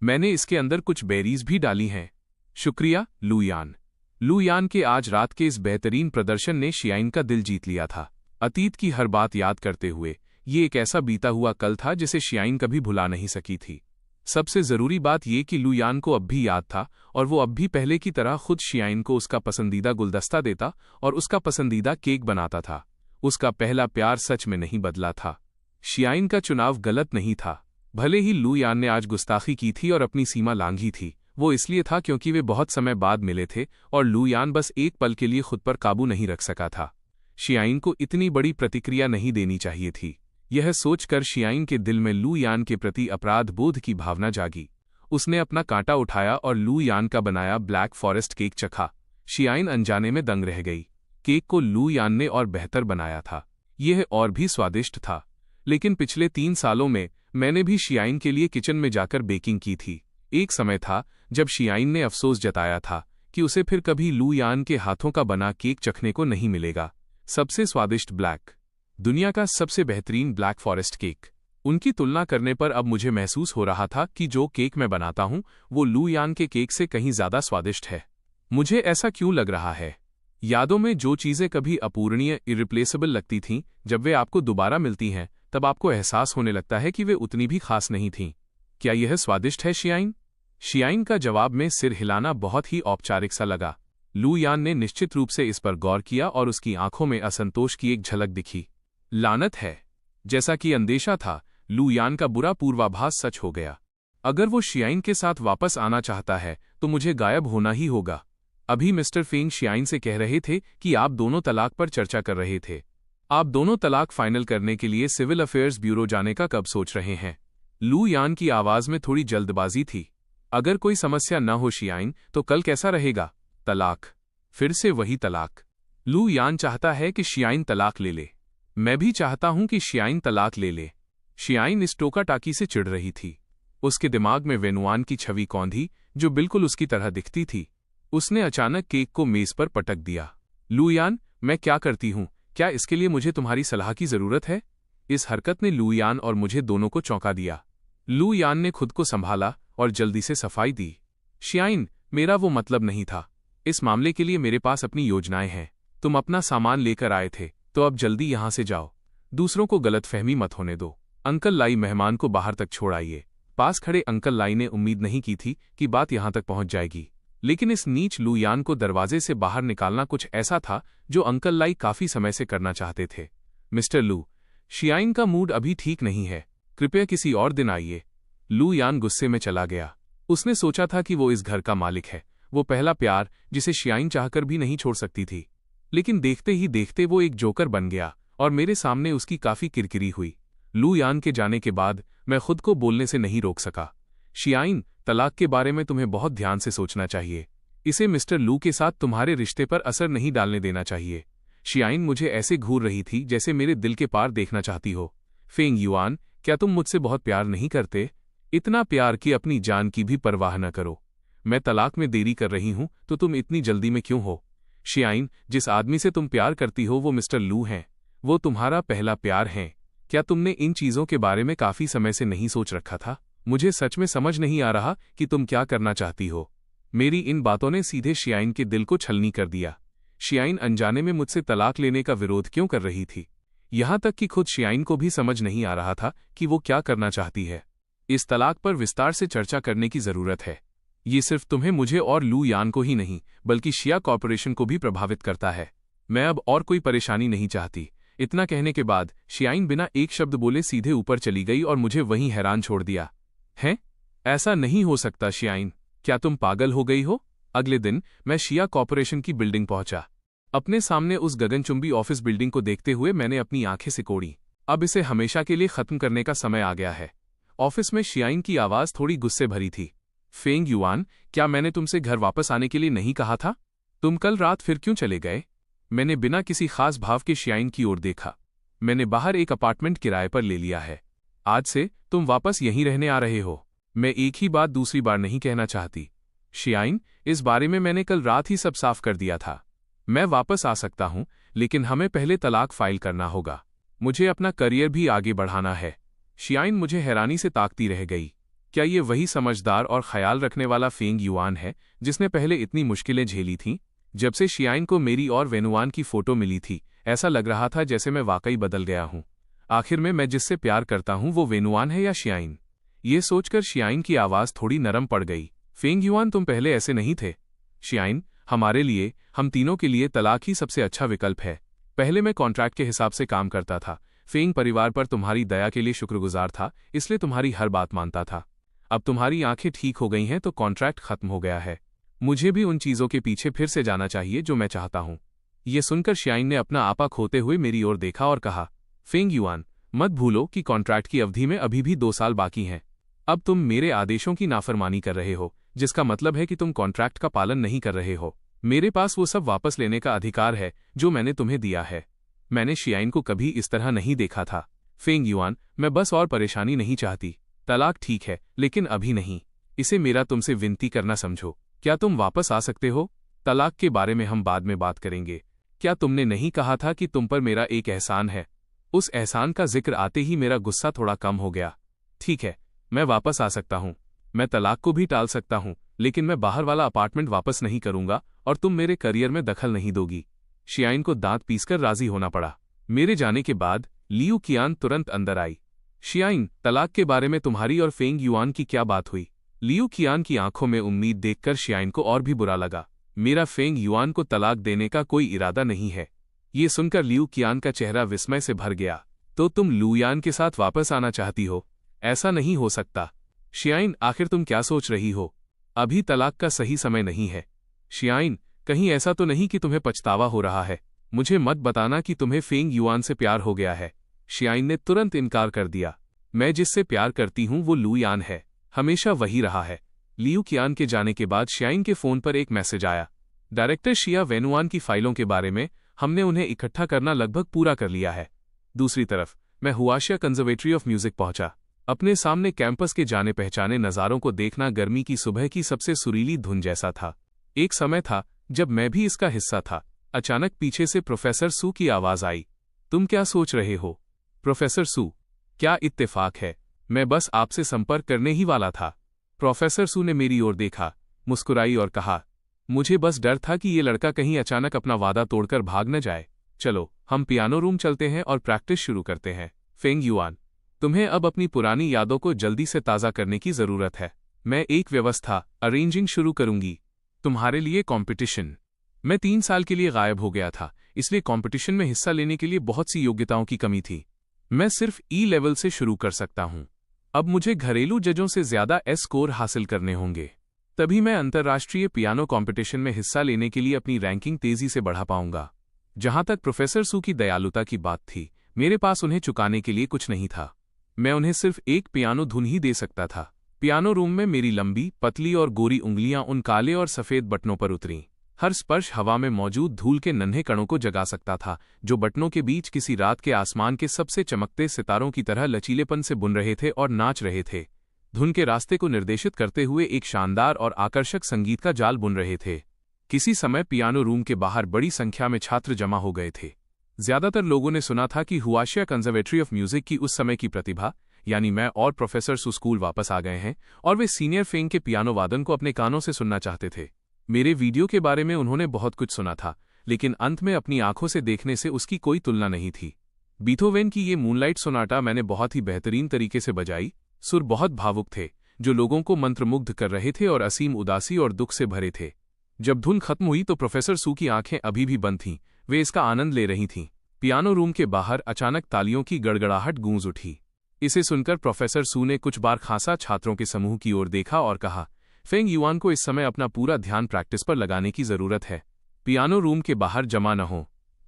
S1: मैंने इसके अंदर कुछ बेरीज भी डाली हैं। शुक्रिया, लू यान। लू यान के आज रात के इस बेहतरीन प्रदर्शन ने शियाइन का दिल जीत लिया था। अतीत की हर बात याद करते हुए, ये एक ऐसा बीता हुआ कल था जिसे शियाइन कभी भुला नहीं सकी थी। सबसे जरूरी बात यह कि लू यान को अब भी याद था, और वो अब भी पहले की तरह खुद शियाइन को उसका पसंदीदा गुलदस्ता देता और उसका पसंदीदा केक बनाता था। उसका पहला प्यार सच में नहीं बदला था। शियाइन का चुनाव गलत नहीं था। भले ही लू यान ने आज गुस्ताखी की थी और अपनी सीमा लांघी थी, वो इसलिए था क्योंकि वे बहुत समय बाद मिले थे और लू यान बस एक पल के लिए खुद पर काबू नहीं रख सका था। शियाइन को इतनी बड़ी प्रतिक्रिया नहीं देनी चाहिए थी। यह सोचकर शियाइन के दिल में लू यान के प्रति अपराध बोध की भावना जागी। उसने अपना कांटा उठाया और लू यान का बनाया ब्लैक फॉरेस्ट केक चखा। शियाइन अनजाने में दंग रह गई। केक को लू यान ने और बेहतर बनाया था। यह और भी स्वादिष्ट था। लेकिन पिछले 3 सालों में मैंने भी शियाइन के लिए किचन में जाकर बेकिंग की थी। एक समय था जब शियाइन ने अफसोस जताया था कि उसे फिर कभी लू यान के हाथों का बना केक चखने को नहीं मिलेगा। सबसे स्वादिष्ट ब्लैक, दुनिया का सबसे बेहतरीन ब्लैक फॉरेस्ट केक। उनकी तुलना करने पर अब मुझे महसूस हो रहा था कि जो केक मैं बनाता हूं वो लू यान के केक से कहीं ज्यादा स्वादिष्ट है। मुझे ऐसा क्यों लग रहा है? यादों में जो चीजें कभी अपूरणीय, इरिप्लेसेबल लगती थीं, जब वे आपको दोबारा मिलती हैं तब आपको एहसास होने लगता है कि वे उतनी भी खास नहीं थीं। क्या यह स्वादिष्ट है शियाइन? शियाइन का जवाब में सिर हिलाना बहुत ही औपचारिक सा लगा। लू यान ने निश्चित रूप से इस पर गौर किया और उसकी आंखों में असंतोष की एक झलक दिखी। लानत है! जैसा कि अंदेशा था, लू यान का बुरा पूर्वाभास सच हो गया। अगर वो शियाइन के साथ वापस आना चाहता है तो मुझे गायब होना ही होगा। अभी मिस्टर फेंग शियाइन से कह रहे थे कि आप दोनों तलाक पर चर्चा कर रहे थे। आप दोनों तलाक फाइनल करने के लिए सिविल अफेयर्स ब्यूरो जाने का कब सोच रहे हैं? लू यान की आवाज में थोड़ी जल्दबाजी थी। अगर कोई समस्या न हो शियाइन, तो कल कैसा रहेगा? तलाक, फिर से वही तलाक। लू यान चाहता है कि शियाइन तलाक ले ले। मैं भी चाहता हूं कि शियाइन तलाक ले ले। शियाइन इस टोका टाकी से चिढ़ रही थी। उसके दिमाग में वेनुआन की छवि कौंधी, जो बिल्कुल उसकी तरह दिखती थी। उसने अचानक केक को मेज पर पटक दिया। लू यान, मैं क्या करती हूं? क्या इसके लिए मुझे तुम्हारी सलाह की जरूरत है? इस हरकत ने लू यान और मुझे दोनों को चौंका दिया। लू यान ने खुद को संभाला और जल्दी से सफाई दी। शियाइन, मेरा वो मतलब नहीं था। इस मामले के लिए मेरे पास अपनी योजनाएं हैं। तुम अपना सामान लेकर आए थे, तो अब जल्दी यहां से जाओ। दूसरों को गलतफहमी मत होने दो। अंकल लाई मेहमान को बाहर तक छोड़ आइए। पास खड़े अंकल लाई ने उम्मीद नहीं की थी कि बात यहां तक पहुंच जाएगी, लेकिन इस नीच लू यान को दरवाजे से बाहर निकालना कुछ ऐसा था जो अंकल लाई काफी समय से करना चाहते थे। मिस्टर लू, शियाइन का मूड अभी ठीक नहीं है, कृपया किसी और दिन आइए। लू यान गुस्से में चला गया। उसने सोचा था कि वो इस घर का मालिक है, वो पहला प्यार जिसे शियाइन चाहकर भी नहीं छोड़ सकती थी। लेकिन देखते ही देखते वो एक जोकर बन गया और मेरे सामने उसकी काफी किरकिरी हुई। लू यान के जाने के बाद मैं खुद को बोलने से नहीं रोक सका। शियाइन, तलाक के बारे में तुम्हें बहुत ध्यान से सोचना चाहिए। इसे मिस्टर लू के साथ तुम्हारे रिश्ते पर असर नहीं डालने देना चाहिए। शियाइन मुझे ऐसे घूर रही थी जैसे मेरे दिल के पार देखना चाहती हो। फेंग युआन, क्या तुम मुझसे बहुत प्यार नहीं करते? इतना प्यार कि अपनी जान की भी परवाह न करो। मैं तलाक में देरी कर रही हूं तो तुम इतनी जल्दी में क्यों हो? शियाइन, जिस आदमी से तुम प्यार करती हो वो मिस्टर लू हैं। वो तुम्हारा पहला प्यार हैं। क्या तुमने इन चीजों के बारे में काफी समय से नहीं सोच रखा था? मुझे सच में समझ नहीं आ रहा कि तुम क्या करना चाहती हो। मेरी इन बातों ने सीधे शियाइन के दिल को छलनी कर दिया। शियाइन अनजाने में मुझसे तलाक लेने का विरोध क्यों कर रही थी? यहां तक कि खुद शियाइन को भी समझ नहीं आ रहा था कि वो क्या करना चाहती है। इस तलाक पर विस्तार से चर्चा करने की जरूरत है। ये सिर्फ तुम्हें, मुझे और लू यान को ही नहीं, बल्कि शिया कॉर्पोरेशन को भी प्रभावित करता है। मैं अब और कोई परेशानी नहीं चाहती। इतना कहने के बाद शियाइन बिना एक शब्द बोले सीधे ऊपर चली गई और मुझे वहीं हैरान छोड़ दिया। हैं? ऐसा नहीं हो सकता शियाइन, क्या तुम पागल हो गई हो? अगले दिन मैं शिया कॉर्पोरेशन की बिल्डिंग पहुंचा। अपने सामने उस गगनचुंबी ऑफिस बिल्डिंग को देखते हुए मैंने अपनी आंखें सिकोड़ी। अब इसे हमेशा के लिए खत्म करने का समय आ गया है। ऑफिस में शियाइन की आवाज थोड़ी गुस्से भरी थी। फेंग युआन, क्या मैंने तुमसे घर वापस आने के लिए नहीं कहा था? तुम कल रात फिर क्यों चले गए? मैंने बिना किसी खास भाव के शियाइन की ओर देखा। मैंने बाहर एक अपार्टमेंट किराए पर ले लिया है। आज से तुम वापस यहीं रहने आ रहे हो। मैं एक ही बात दूसरी बार नहीं कहना चाहती। शियाइन, इस बारे में मैंने कल रात ही सब साफ कर दिया था। मैं वापस आ सकता हूं, लेकिन हमें पहले तलाक फाइल करना होगा। मुझे अपना करियर भी आगे बढ़ाना है। शियाइन मुझे हैरानी से ताकती रह गई। क्या ये वही समझदार और ख्याल रखने वाला फेंग युआन है जिसने पहले इतनी मुश्किलें झेली थीं? जब से शियाइन को मेरी और वेनुआन की फोटो मिली थी, ऐसा लग रहा था जैसे मैं वाकई बदल गया हूं। आखिर में मैं जिससे प्यार करता हूं वो वेनुआन है या शियाइन? ये सोचकर शियाइन की आवाज थोड़ी नरम पड़ गई। फेंग युआन, तुम पहले ऐसे नहीं थे। शियाइन, हमारे लिए, हम तीनों के लिए तलाक ही सबसे अच्छा विकल्प है। पहले मैं कॉन्ट्रैक्ट के हिसाब से काम करता था। फेंग परिवार पर तुम्हारी दया के लिए शुक्रगुजार था, इसलिए तुम्हारी हर बात मानता था। अब तुम्हारी आंखें ठीक हो गई हैं तो कॉन्ट्रैक्ट खत्म हो गया है। मुझे भी उन चीजों के पीछे फिर से जाना चाहिए जो मैं चाहता हूं। ये सुनकर शियाइन ने अपना आपा खोते हुए मेरी ओर देखा और कहा, फेंग युआन, मत भूलो कि कॉन्ट्रैक्ट की अवधि में अभी भी 2 साल बाकी हैं। अब तुम मेरे आदेशों की नाफरमानी कर रहे हो, जिसका मतलब है कि तुम कॉन्ट्रैक्ट का पालन नहीं कर रहे हो। मेरे पास वो सब वापस लेने का अधिकार है जो मैंने तुम्हें दिया है। मैंने शियाइन को कभी इस तरह नहीं देखा था। फेंग युआन, मैं बस और परेशानी नहीं चाहती। तलाक ठीक है, लेकिन अभी नहीं। इसे मेरा तुमसे विनती करना समझो। क्या तुम वापस आ सकते हो? तलाक के बारे में हम बाद में बात करेंगे। क्या तुमने नहीं कहा था कि तुम पर मेरा एक एहसान है? उस एहसान का जिक्र आते ही मेरा गुस्सा थोड़ा कम हो गया। ठीक है, मैं वापस आ सकता हूं। मैं तलाक को भी टाल सकता हूं, लेकिन मैं बाहर वाला अपार्टमेंट वापस नहीं करूंगा और तुम मेरे करियर में दखल नहीं दोगी। शियाइन को दांत पीसकर राजी होना पड़ा। मेरे जाने के बाद लियू कियान तुरंत अंदर आई। शियाइन, तलाक के बारे में तुम्हारी और फेंग युआन की क्या बात हुई? लियू कियान की आंखों में उम्मीद देखकर शियाइन को और भी बुरा लगा। मेरा फेंग युआन को तलाक देने का कोई इरादा नहीं है। ये सुनकर लियू कियान का चेहरा विस्मय से भर गया। तो तुम लुयान के साथ वापस आना चाहती हो? ऐसा नहीं हो सकता। शियाइन, आखिर तुम क्या सोच रही हो? अभी तलाक का सही समय नहीं है। शियाइन, कहीं ऐसा तो नहीं कि तुम्हें पछतावा हो रहा है? मुझे मत बताना कि तुम्हें फेंग युआन से प्यार हो गया है। शियाइन ने तुरंत इनकार कर दिया। मैं जिससे प्यार करती हूं वो लुयान है, हमेशा वही रहा है। लियू कियान के जाने के बाद शियाइन के फोन पर एक मैसेज आया। डायरेक्टर शिया वेनुआन की फाइलों के बारे में हमने उन्हें इकट्ठा करना लगभग पूरा कर लिया है। दूसरी तरफ मैं हुआशिया कंजर्वेटरी ऑफ म्यूजिक पहुंचा। अपने सामने कैंपस के जाने पहचाने नज़ारों को देखना गर्मी की सुबह की सबसे सुरीली धुन जैसा था। एक समय था जब मैं भी इसका हिस्सा था। अचानक पीछे से प्रोफेसर सू की आवाज आई। तुम क्या सोच रहे हो? प्रोफेसर सू, क्या इत्तेफाक है? मैं बस आपसे संपर्क करने ही वाला था। प्रोफेसर सू ने मेरी ओर देखा, मुस्कुराई और कहा, मुझे बस डर था कि ये लड़का कहीं अचानक अपना वादा तोड़कर भाग न जाए। चलो, हम पियानो रूम चलते हैं और प्रैक्टिस शुरू करते हैं। फेंग युआन, तुम्हें अब अपनी पुरानी यादों को जल्दी से ताज़ा करने की ज़रूरत है। मैं एक व्यवस्था अरेंजिंग शुरू करूंगी तुम्हारे लिए। कॉम्पिटिशन। मैं 3 साल के लिए गायब हो गया था, इसलिए कॉम्पिटिशन में हिस्सा लेने के लिए बहुत सी योग्यताओं की कमी थी। मैं सिर्फ ई लेवल से शुरू कर सकता हूं। अब मुझे घरेलू जजों से ज़्यादा एस स्कोर हासिल करने होंगे, तभी मैं अंतर्राष्ट्रीय पियानो कॉम्पिटिशन में हिस्सा लेने के लिए अपनी रैंकिंग तेजी से बढ़ा पाऊंगा। जहां तक प्रोफेसर सू की दयालुता की बात थी, मेरे पास उन्हें चुकाने के लिए कुछ नहीं था। मैं उन्हें सिर्फ एक पियानो धुन ही दे सकता था। पियानो रूम में मेरी लंबी, पतली और गोरी उंगलियां उन काले और सफ़ेद बटनों पर उतरीं। हर स्पर्श हवा में मौजूद धूल के नन्हे कणों को जगा सकता था, जो बटनों के बीच किसी रात के आसमान के सबसे चमकते सितारों की तरह लचीलेपन से बुन रहे थे और नाच रहे थे। धुन के रास्ते को निर्देशित करते हुए एक शानदार और आकर्षक संगीत का जाल बुन रहे थे। किसी समय पियानो रूम के बाहर बड़ी संख्या में छात्र जमा हो गए थे। ज्यादातर लोगों ने सुना था कि हुआशिया कंजर्वेटरी ऑफ म्यूजिक की उस समय की प्रतिभा, यानी मैं और प्रोफेसर सू स्कूल वापस आ गए हैं और वे सीनियर फेंग के पियानो वादन को अपने कानों से सुनना चाहते थे। मेरे वीडियो के बारे में उन्होंने बहुत कुछ सुना था, लेकिन अंत में अपनी आंखों से देखने से उसकी कोई तुलना नहीं थी। बीथोवेन की ये मूनलाइट सोनाटा मैंने बहुत ही बेहतरीन तरीके से बजाई। सुर बहुत भावुक थे, जो लोगों को मंत्रमुग्ध कर रहे थे और असीम उदासी और दुख से भरे थे। जब धुन खत्म हुई तो प्रोफेसर सू की आंखें अभी भी बंद थीं। वे इसका आनंद ले रही थीं। पियानो रूम के बाहर अचानक तालियों की गड़गड़ाहट गूंज उठी। इसे सुनकर प्रोफेसर सू ने कुछ बार खासा छात्रों के समूह की ओर देखा और कहा, फेंग युआन को इस समय अपना पूरा ध्यान प्रैक्टिस पर लगाने की जरूरत है। पियानो रूम के बाहर जमा न हो।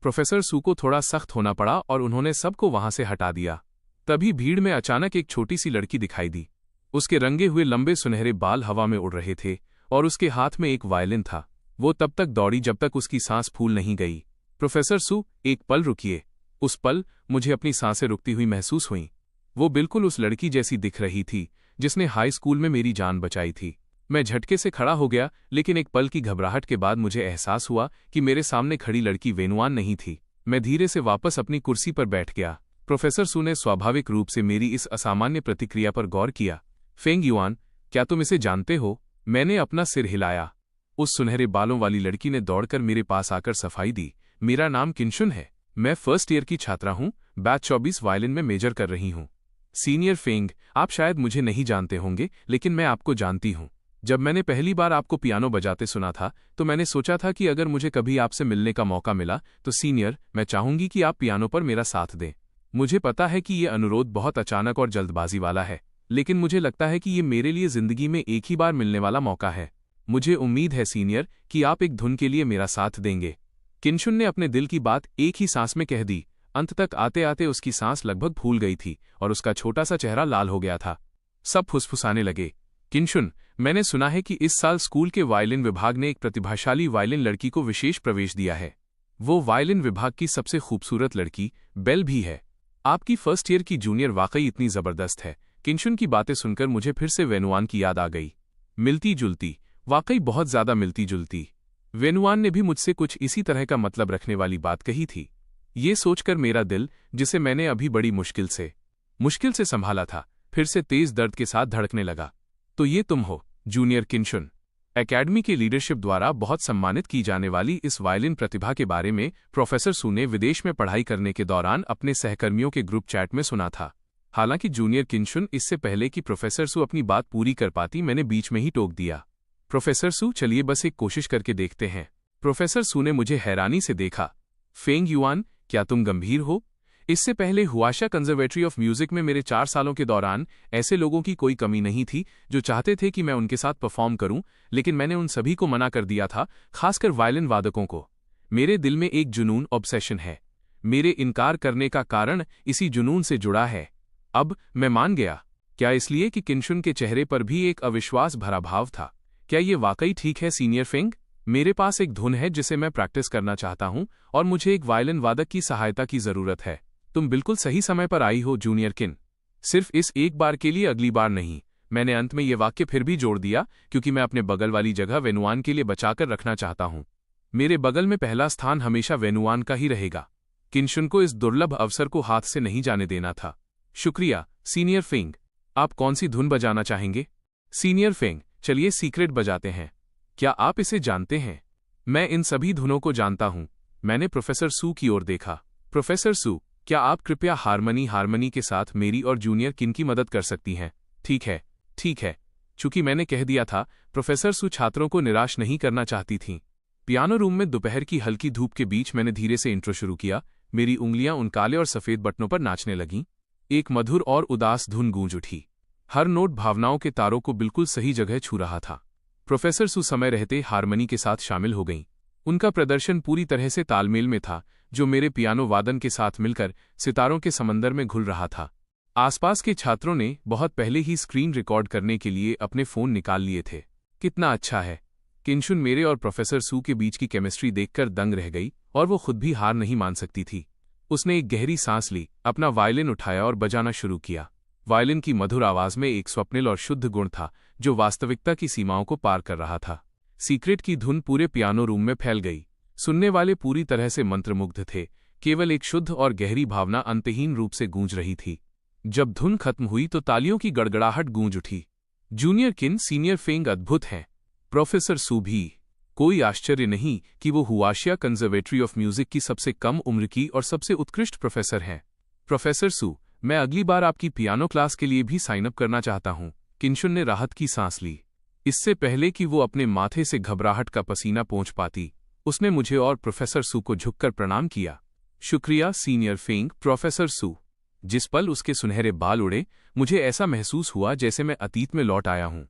S1: प्रोफेसर सू को थोड़ा सख्त होना पड़ा और उन्होंने सबको वहां से हटा दिया। तभी भीड़ में अचानक एक छोटी सी लड़की दिखाई दी। उसके रंगे हुए लंबे सुनहरे बाल हवा में उड़ रहे थे और उसके हाथ में एक वायलिन था। वो तब तक दौड़ी जब तक उसकी सांस फूल नहीं गई। प्रोफेसर सू, एक पल रुकिए। उस पल मुझे अपनी सांसें रुकती हुई महसूस हुईं। वो बिल्कुल उस लड़की जैसी दिख रही थी जिसने हाई स्कूल में मेरी जान बचाई थी। मैं झटके से खड़ा हो गया, लेकिन एक पल की घबराहट के बाद मुझे एहसास हुआ कि मेरे सामने खड़ी लड़की वेनुआन नहीं थी। मैं धीरे से वापस अपनी कुर्सी पर बैठ गया। प्रोफेसर सू ने स्वाभाविक रूप से मेरी इस असामान्य प्रतिक्रिया पर गौर किया। फेंग युआन, क्या तुम इसे जानते हो? मैंने अपना सिर हिलाया। उस सुनहरे बालों वाली लड़की ने दौड़कर मेरे पास आकर सफाई दी। मेरा नाम किंशुन है। मैं फर्स्ट ईयर की छात्रा हूँ, बैच 24 वायलिन में मेजर कर रही हूँ। सीनियर फेंग, आप शायद मुझे नहीं जानते होंगे, लेकिन मैं आपको जानती हूँ। जब मैंने पहली बार आपको पियानो बजाते सुना था तो मैंने सोचा था कि अगर मुझे कभी आपसे मिलने का मौका मिला तो सीनियर, मैं चाहूंगी कि आप पियानो पर मेरा साथ दें। मुझे पता है कि ये अनुरोध बहुत अचानक और जल्दबाजी वाला है, लेकिन मुझे लगता है कि ये मेरे लिए जिंदगी में एक ही बार मिलने वाला मौका है। मुझे उम्मीद है सीनियर कि आप एक धुन के लिए मेरा साथ देंगे। किंशुन ने अपने दिल की बात एक ही सांस में कह दी। अंत तक आते आते उसकी सांस लगभग फूल गई थी और उसका छोटा सा चेहरा लाल हो गया था। सब फुसफुसाने लगे। किंशुन, मैंने सुना है कि इस साल स्कूल के वायलिन विभाग ने एक प्रतिभाशाली वायलिन लड़की को विशेष प्रवेश दिया है। वो वायलिन विभाग की सबसे खूबसूरत लड़की बेल भी है। आपकी फर्स्ट ईयर की जूनियर वाकई इतनी जबरदस्त है। किंशुन की बातें सुनकर मुझे फिर से वेनुआन की याद आ गई। मिलती जुलती, वाकई बहुत ज्यादा मिलती जुलती। वेनुआन ने भी मुझसे कुछ इसी तरह का मतलब रखने वाली बात कही थी। ये सोचकर मेरा दिल, जिसे मैंने अभी बड़ी मुश्किल से संभाला था, फिर से तेज दर्द के साथ धड़कने लगा। तो ये तुम हो, जूनियर किंशुन? एकेडमी के लीडरशिप द्वारा बहुत सम्मानित की जाने वाली इस वायलिन प्रतिभा के बारे में प्रोफेसर सू ने विदेश में पढ़ाई करने के दौरान अपने सहकर्मियों के ग्रुप चैट में सुना था। हालांकि जूनियर किनशुन इससे पहले कि प्रोफेसर सू अपनी बात पूरी कर पाती, मैंने बीच में ही टोक दिया। प्रोफेसर सू, चलिए बस एक कोशिश करके देखते हैं। प्रोफेसर सू ने मुझे हैरानी से देखा। फेंग युआन, क्या तुम गंभीर हो? इससे पहले हुआशा कंजर्वेटरी ऑफ म्यूजिक में मेरे 4 सालों के दौरान ऐसे लोगों की कोई कमी नहीं थी जो चाहते थे कि मैं उनके साथ परफॉर्म करूं, लेकिन मैंने उन सभी को मना कर दिया था, खासकर वायलिन वादकों को। मेरे दिल में एक जुनून, ऑब्सेशन है। मेरे इनकार करने का कारण इसी जुनून से जुड़ा है। अब मैं मान गया। क्या इसलिए कि किनशुन के चेहरे पर भी एक अविश्वास भरा भाव था? क्या ये वाकई ठीक है सीनियर फेंग? मेरे पास एक धुन है जिसे मैं प्रैक्टिस करना चाहता हूं और मुझे एक वायलिन वादक की सहायता की जरूरत है। तुम बिल्कुल सही समय पर आई हो जूनियर किन। सिर्फ इस एक बार के लिए, अगली बार नहीं। मैंने अंत में ये वाक्य फिर भी जोड़ दिया क्योंकि मैं अपने बगल वाली जगह वेनुआन के लिए बचाकर रखना चाहता हूं। मेरे बगल में पहला स्थान हमेशा वेनुआन का ही रहेगा। किनशुन को इस दुर्लभ अवसर को हाथ से नहीं जाने देना था। शुक्रिया सीनियर फेंग। आप कौन सी धुन बजाना चाहेंगे? सीनियर फेंग, चलिए सीक्रेट बजाते हैं। क्या आप इसे जानते हैं? मैं इन सभी धुनों को जानता हूं। मैंने प्रोफेसर सू की ओर देखा। प्रोफेसर सू, क्या आप कृपया हारमनी के साथ मेरी और जूनियर किन की मदद कर सकती हैं? ठीक है, ठीक है। चूंकि मैंने कह दिया था, प्रोफेसर सू छात्रों को निराश नहीं करना चाहती थीं। पियानो रूम में दोपहर की हल्की धूप के बीच मैंने धीरे से इंट्रो शुरू किया। मेरी उंगलियां उन काले और सफेद बटनों पर नाचने लगीं। एक मधुर और उदास धुन गूंज उठी। हर नोट भावनाओं के तारों को बिल्कुल सही जगह छू रहा था। प्रोफेसर सू समय रहते हारमनी के साथ शामिल हो गईं। उनका प्रदर्शन पूरी तरह से तालमेल में था, जो मेरे पियानो वादन के साथ मिलकर सितारों के समंदर में घुल रहा था। आसपास के छात्रों ने बहुत पहले ही स्क्रीन रिकॉर्ड करने के लिए अपने फोन निकाल लिए थे। कितना अच्छा है! किनशुन मेरे और प्रोफेसर सू के बीच की केमिस्ट्री देखकर दंग रह गई और वो खुद भी हार नहीं मान सकती थी। उसने एक गहरी सांस ली, अपना वायलिन उठाया और बजाना शुरू किया। वायलिन की मधुर आवाज में एक स्वप्निल और शुद्ध गुण था जो वास्तविकता की सीमाओं को पार कर रहा था। सीक्रेट की धुन पूरे पियानो रूम में फैल गई। सुनने वाले पूरी तरह से मंत्रमुग्ध थे। केवल एक शुद्ध और गहरी भावना अंतहीन रूप से गूंज रही थी। जब धुन खत्म हुई तो तालियों की गड़गड़ाहट गूंज उठी। जूनियर किन, सीनियर फेंग अद्भुत हैं। प्रोफेसर सू भी। कोई आश्चर्य नहीं कि वो हुआशिया कंजर्वेटरी ऑफ म्यूजिक की सबसे कम उम्र की और सबसे उत्कृष्ट प्रोफेसर हैं। प्रोफेसर सू, मैं अगली बार आपकी पियानो क्लास के लिए भी साइन अप करना चाहता हूं। किनशुन ने राहत की सांस ली। इससे पहले कि वो अपने माथे से घबराहट का पसीना पोंछ पाती, उसने मुझे और प्रोफेसर सू को झुककर प्रणाम किया। शुक्रिया सीनियर फेंग। प्रोफेसर सू। जिस पल उसके सुनहरे बाल उड़े, मुझे ऐसा महसूस हुआ जैसे मैं अतीत में लौट आया हूं।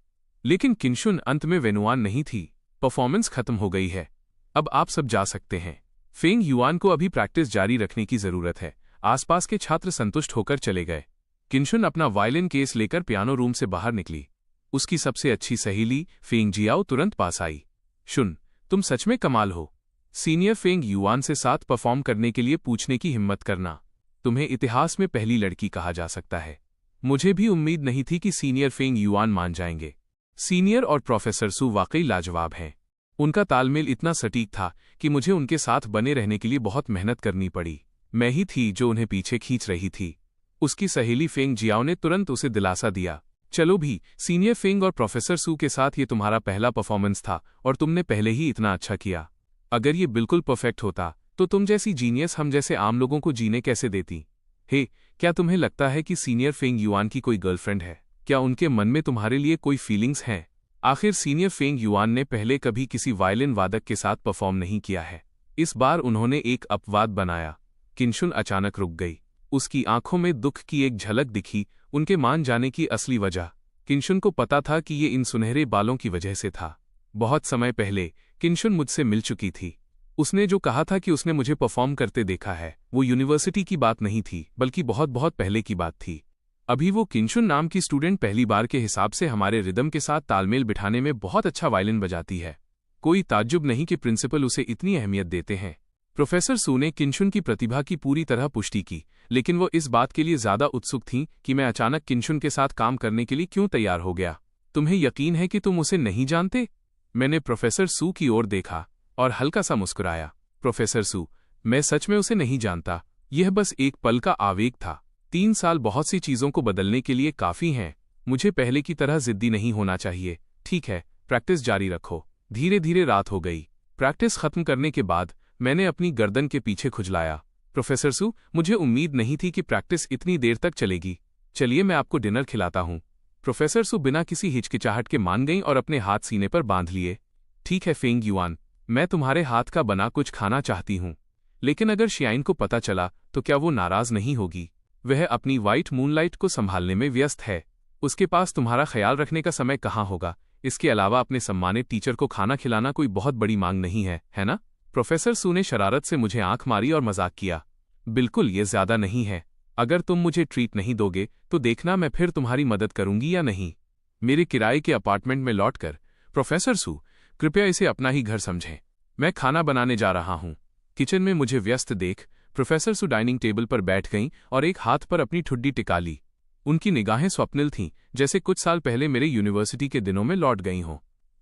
S1: लेकिन किनशुन अंत में वेनुआन नहीं थी। परफॉर्मेंस खत्म हो गई है। अब आप सब जा सकते हैं। फेंग युआन को अभी प्रैक्टिस जारी रखने की जरूरत है। आसपास के छात्र संतुष्ट होकर चले गए। किनशुन अपना वायलिन केस लेकर पियानो रूम से बाहर निकली। उसकी सबसे अच्छी सहेली फेंग जियाओ तुरंत पास आई। शुन, तुम सच में कमाल हो। सीनियर फेंग युआन से साथ परफॉर्म करने के लिए पूछने की हिम्मत करना। तुम्हें इतिहास में पहली लड़की कहा जा सकता है। मुझे भी उम्मीद नहीं थी कि सीनियर फेंग युआन मान जाएंगे। सीनियर और प्रोफेसर सू वाकई लाजवाब हैं। उनका तालमेल इतना सटीक था कि मुझे उनके साथ बने रहने के लिए बहुत मेहनत करनी पड़ी। मैं ही थी जो उन्हें पीछे खींच रही थी। उसकी सहेली फेंग जियाओ ने तुरंत उसे दिलासा दिया। चलो भी, सीनियर फेंग और प्रोफेसर सू के साथ ये तुम्हारा पहला परफॉर्मेंस था और तुमने पहले ही इतना अच्छा किया। अगर ये बिल्कुल परफेक्ट होता तो तुम जैसी जीनियस हम जैसे आम लोगों को जीने कैसे देती? हे, क्या तुम्हें लगता है कि सीनियर फेंग युआन की कोई गर्लफ्रेंड है? क्या उनके मन में तुम्हारे लिए कोई फीलिंग्स हैं? आखिर सीनियर फेंग युआन ने पहले कभी किसी वायलिन वादक के साथ परफॉर्म नहीं किया है। इस बार उन्होंने एक अपवाद बनाया। किनशुन अचानक रुक गई। उसकी आंखों में दुख की एक झलक दिखी, उनके मान जाने की असली वजह। किनशुन को पता था कि ये इन सुनहरे बालों की वजह से था। बहुत समय पहले किनशुन मुझसे मिल चुकी थी। उसने जो कहा था कि उसने मुझे परफॉर्म करते देखा है, वो यूनिवर्सिटी की बात नहीं थी, बल्कि बहुत बहुत पहले की बात थी। अभी वो किनशुन नाम की स्टूडेंट पहली बार के हिसाब से हमारे रिदम के साथ तालमेल बिठाने में बहुत अच्छा वायलिन बजाती है। कोई ताज्जुब नहीं कि प्रिंसिपल उसे इतनी अहमियत देते हैं। प्रोफेसर सू ने किनशुन की प्रतिभा की पूरी तरह पुष्टि की, लेकिन वो इस बात के लिए ज्यादा उत्सुक थीं कि मैं अचानक किनशुन के साथ काम करने के लिए क्यों तैयार हो गया। तुम्हें यकीन है कि तुम उसे नहीं जानते? मैंने प्रोफेसर सू की ओर देखा और हल्का सा मुस्कुराया। प्रोफेसर सू, मैं सच में उसे नहीं जानता। यह बस एक पल का आवेग था। 3 साल बहुत सी चीजों को बदलने के लिए काफी हैं। मुझे पहले की तरह जिद्दी नहीं होना चाहिए। ठीक है प्रैक्टिस जारी रखो। धीरे धीरे रात हो गई। प्रैक्टिस खत्म करने के बाद मैंने अपनी गर्दन के पीछे खुजलाया। प्रोफेसर सू, मुझे उम्मीद नहीं थी कि प्रैक्टिस इतनी देर तक चलेगी। चलिए मैं आपको डिनर खिलाता हूँ। प्रोफेसर सू बिना किसी हिचकिचाहट के मान गईं और अपने हाथ सीने पर बांध लिए। ठीक है फेंग युआन, मैं तुम्हारे हाथ का बना कुछ खाना चाहती हूँ, लेकिन अगर शियाइन को पता चला तो क्या वो नाराज नहीं होगी? वह अपनी व्हाइट मूनलाइट को संभालने में व्यस्त है। उसके पास तुम्हारा ख्याल रखने का समय कहाँ होगा? इसके अलावा अपने सम्मानित टीचर को खाना खिलाना कोई बहुत बड़ी मांग नहीं है ना? प्रोफेसर सू ने शरारत से मुझे आंख मारी और मजाक किया। बिल्कुल, ये ज्यादा नहीं है। अगर तुम मुझे ट्रीट नहीं दोगे तो देखना मैं फिर तुम्हारी मदद करूंगी या नहीं। मेरे किराए के अपार्टमेंट में लौटकर, प्रोफेसर सू, कृपया इसे अपना ही घर समझें। मैं खाना बनाने जा रहा हूँ। किचन में मुझे व्यस्त देख प्रोफेसर सू डाइनिंग टेबल पर बैठ गईं और एक हाथ पर अपनी ठुड्डी टिका ली। उनकी निगाहें स्वप्निल थीं, जैसे कुछ साल पहले मेरे यूनिवर्सिटी के दिनों में लौट गई हों।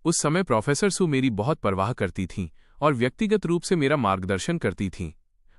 S1: उस समय प्रोफेसर सू मेरी बहुत परवाह करती थीं और व्यक्तिगत रूप से मेरा मार्गदर्शन करती थीं।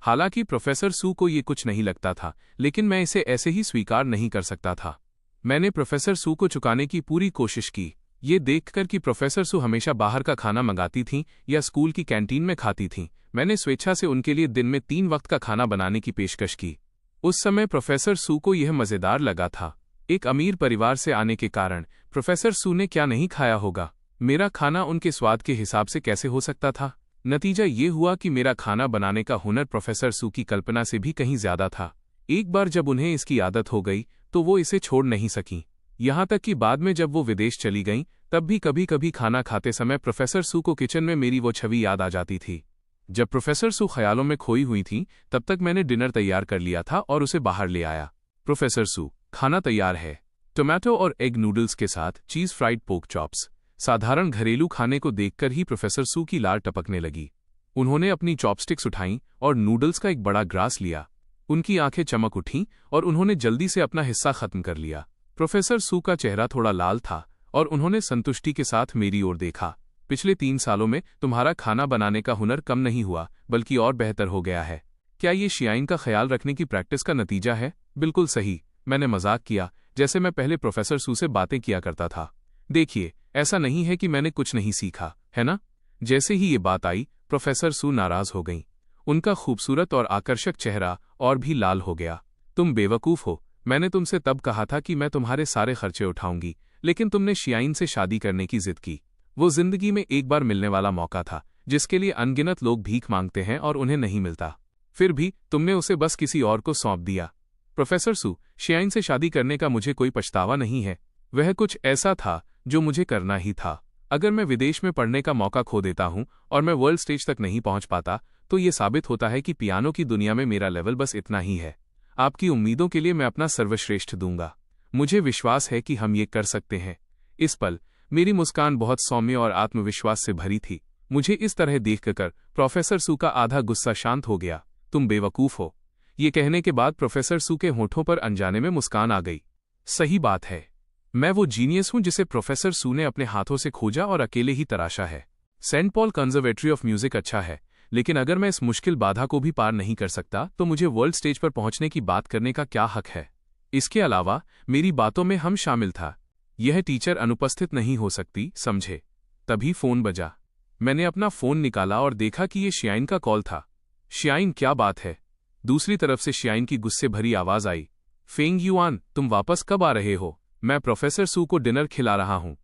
S1: हालांकि प्रोफेसर सू को ये कुछ नहीं लगता था, लेकिन मैं इसे ऐसे ही स्वीकार नहीं कर सकता था। मैंने प्रोफेसर सू को चुकाने की पूरी कोशिश की, ये देखकर कि प्रोफेसर सू हमेशा बाहर का खाना मंगाती थीं या स्कूल की कैंटीन में खाती थीं। मैंने स्वेच्छा से उनके लिए दिन में 3 वक्त का खाना बनाने की पेशकश की। उस समय प्रोफेसर सू को यह मजेदार लगा था। एक अमीर परिवार से आने के कारण प्रोफेसर सू ने क्या नहीं खाया होगा? मेरा खाना उनके स्वाद के हिसाब से कैसे हो सकता था? नतीजा ये हुआ कि मेरा खाना बनाने का हुनर प्रोफेसर सू की कल्पना से भी कहीं ज्यादा था। एक बार जब उन्हें इसकी आदत हो गई तो वो इसे छोड़ नहीं सकीं। यहाँ तक कि बाद में जब वो विदेश चली गईं, तब भी कभी कभी खाना खाते समय प्रोफेसर सू को किचन में मेरी वो छवि याद आ जाती थी। जब प्रोफेसर सू ख्यालों में खोई हुई थीं, तब तक मैंने डिनर तैयार कर लिया था और उसे बाहर ले आया। प्रोफेसर सू, खाना तैयार है। टोमेटो और एग नूडल्स के साथ चीज फ्राइड पोर्क चॉप्स। साधारण घरेलू खाने को देखकर ही प्रोफेसर सू की लार टपकने लगी। उन्होंने अपनी चॉपस्टिक्स उठाईं और नूडल्स का एक बड़ा ग्रास लिया। उनकी आंखें चमक उठीं और उन्होंने जल्दी से अपना हिस्सा खत्म कर लिया। प्रोफेसर सू का चेहरा थोड़ा लाल था और उन्होंने संतुष्टि के साथ मेरी ओर देखा। पिछले 3 सालों में तुम्हारा खाना बनाने का हुनर कम नहीं हुआ, बल्कि और बेहतर हो गया है। क्या ये शियाइन का ख्याल रखने की प्रैक्टिस का नतीजा है? बिल्कुल सही, मैंने मजाक किया, जैसे मैं पहले प्रोफेसर सू से बातें किया करता था। देखिए, ऐसा नहीं है कि मैंने कुछ नहीं सीखा, है ना? जैसे ही ये बात आई, प्रोफेसर सू नाराज हो गईं। उनका खूबसूरत और आकर्षक चेहरा और भी लाल हो गया। तुम बेवकूफ हो। मैंने तुमसे तब कहा था कि मैं तुम्हारे सारे खर्चे उठाऊंगी, लेकिन तुमने शियाइन से शादी करने की जिद की। वो जिंदगी में एक बार मिलने वाला मौका था, जिसके लिए अनगिनत लोग भीख मांगते हैं और उन्हें नहीं मिलता। फिर भी तुमने उसे बस किसी और को सौंप दिया। प्रोफेसर सू, शियाइन से शादी करने का मुझे कोई पछतावा नहीं है। वह कुछ ऐसा था जो मुझे करना ही था। अगर मैं विदेश में पढ़ने का मौका खो देता हूं और मैं वर्ल्ड स्टेज तक नहीं पहुंच पाता, तो ये साबित होता है कि पियानो की दुनिया में मेरा लेवल बस इतना ही है। आपकी उम्मीदों के लिए मैं अपना सर्वश्रेष्ठ दूंगा। मुझे विश्वास है कि हम ये कर सकते हैं। इस पल मेरी मुस्कान बहुत सौम्य और आत्मविश्वास से भरी थी। मुझे इस तरह देखकर प्रोफेसर सू का आधा गुस्सा शांत हो गया। तुम बेवकूफ हो। ये कहने के बाद प्रोफेसर सू के होठों पर अनजाने में मुस्कान आ गई। सही बात है, मैं वो जीनियस हूं जिसे प्रोफेसर सू ने अपने हाथों से खोजा और अकेले ही तराशा है। Saint Paul conservatory of music अच्छा है, लेकिन अगर मैं इस मुश्किल बाधा को भी पार नहीं कर सकता, तो मुझे वर्ल्ड स्टेज पर पहुंचने की बात करने का क्या हक है? इसके अलावा मेरी बातों में हम शामिल था। यह टीचर अनुपस्थित नहीं हो सकती, समझे? तभी फोन बजा। मैंने अपना फोन निकाला और देखा कि ये शियाइन का कॉल था। शियाइन, क्या बात है? दूसरी तरफ से शियाइन की गुस्से भरी आवाज आई। फेंग युआन, तुम वापस कब आ रहे हो? मैं प्रोफेसर सू को डिनर खिला रहा हूं।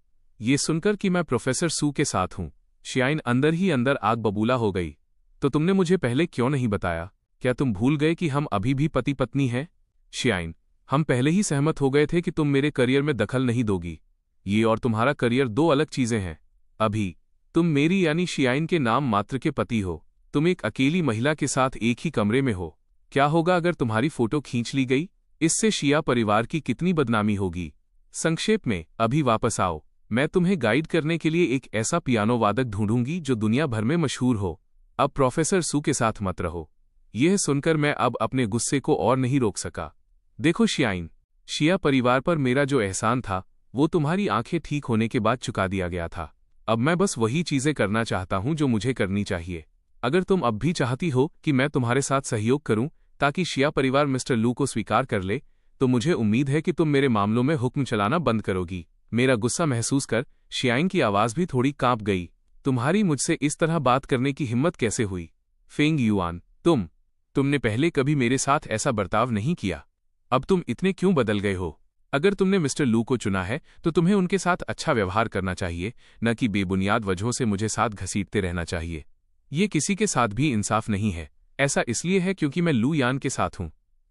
S1: ये सुनकर कि मैं प्रोफेसर सू के साथ हूं, शियाइन अंदर ही अंदर आग बबूला हो गई। तो तुमने मुझे पहले क्यों नहीं बताया? क्या तुम भूल गए कि हम अभी भी पति पत्नी हैं? शियाइन, हम पहले ही सहमत हो गए थे कि तुम मेरे करियर में दखल नहीं दोगी। ये और तुम्हारा करियर 2 अलग चीजें हैं। अभी तुम मेरी यानी शियाइन के नाम मात्र के पति हो। तुम एक अकेली महिला के साथ एक ही कमरे में हो। क्या होगा अगर तुम्हारी फोटो खींच ली गई? इससे शिया परिवार की कितनी बदनामी होगी। संक्षेप में, अभी वापस आओ। मैं तुम्हें गाइड करने के लिए एक ऐसा पियानो वादक ढूंढूंगी जो दुनिया भर में मशहूर हो। अब प्रोफेसर सू के साथ मत रहो। यह सुनकर मैं अब अपने गुस्से को और नहीं रोक सका। देखो शियाइन, शिया परिवार पर मेरा जो एहसान था, वो तुम्हारी आंखें ठीक होने के बाद चुका दिया गया था। अब मैं बस वही चीजें करना चाहता हूं जो मुझे करनी चाहिए। अगर तुम अब भी चाहती हो कि मैं तुम्हारे साथ सहयोग करूं ताकि शिया परिवार मिस्टर लू को स्वीकार कर ले, तो मुझे उम्मीद है कि तुम मेरे मामलों में हुक्म चलाना बंद करोगी। मेरा गुस्सा महसूस कर शियाइन की आवाज भी थोड़ी कांप गई। तुम्हारी मुझसे इस तरह बात करने की हिम्मत कैसे हुई? फेंग युआन, तुमने पहले कभी मेरे साथ ऐसा बर्ताव नहीं किया। अब तुम इतने क्यों बदल गए हो? अगर तुमने मिस्टर लू को चुना है तो तुम्हें उनके साथ अच्छा व्यवहार करना चाहिए, न कि बेबुनियाद वजहों से मुझे साथ घसीटते रहना चाहिए। ये किसी के साथ भी इंसाफ नहीं है। ऐसा इसलिए है क्योंकि मैं लू यान के साथ हूं।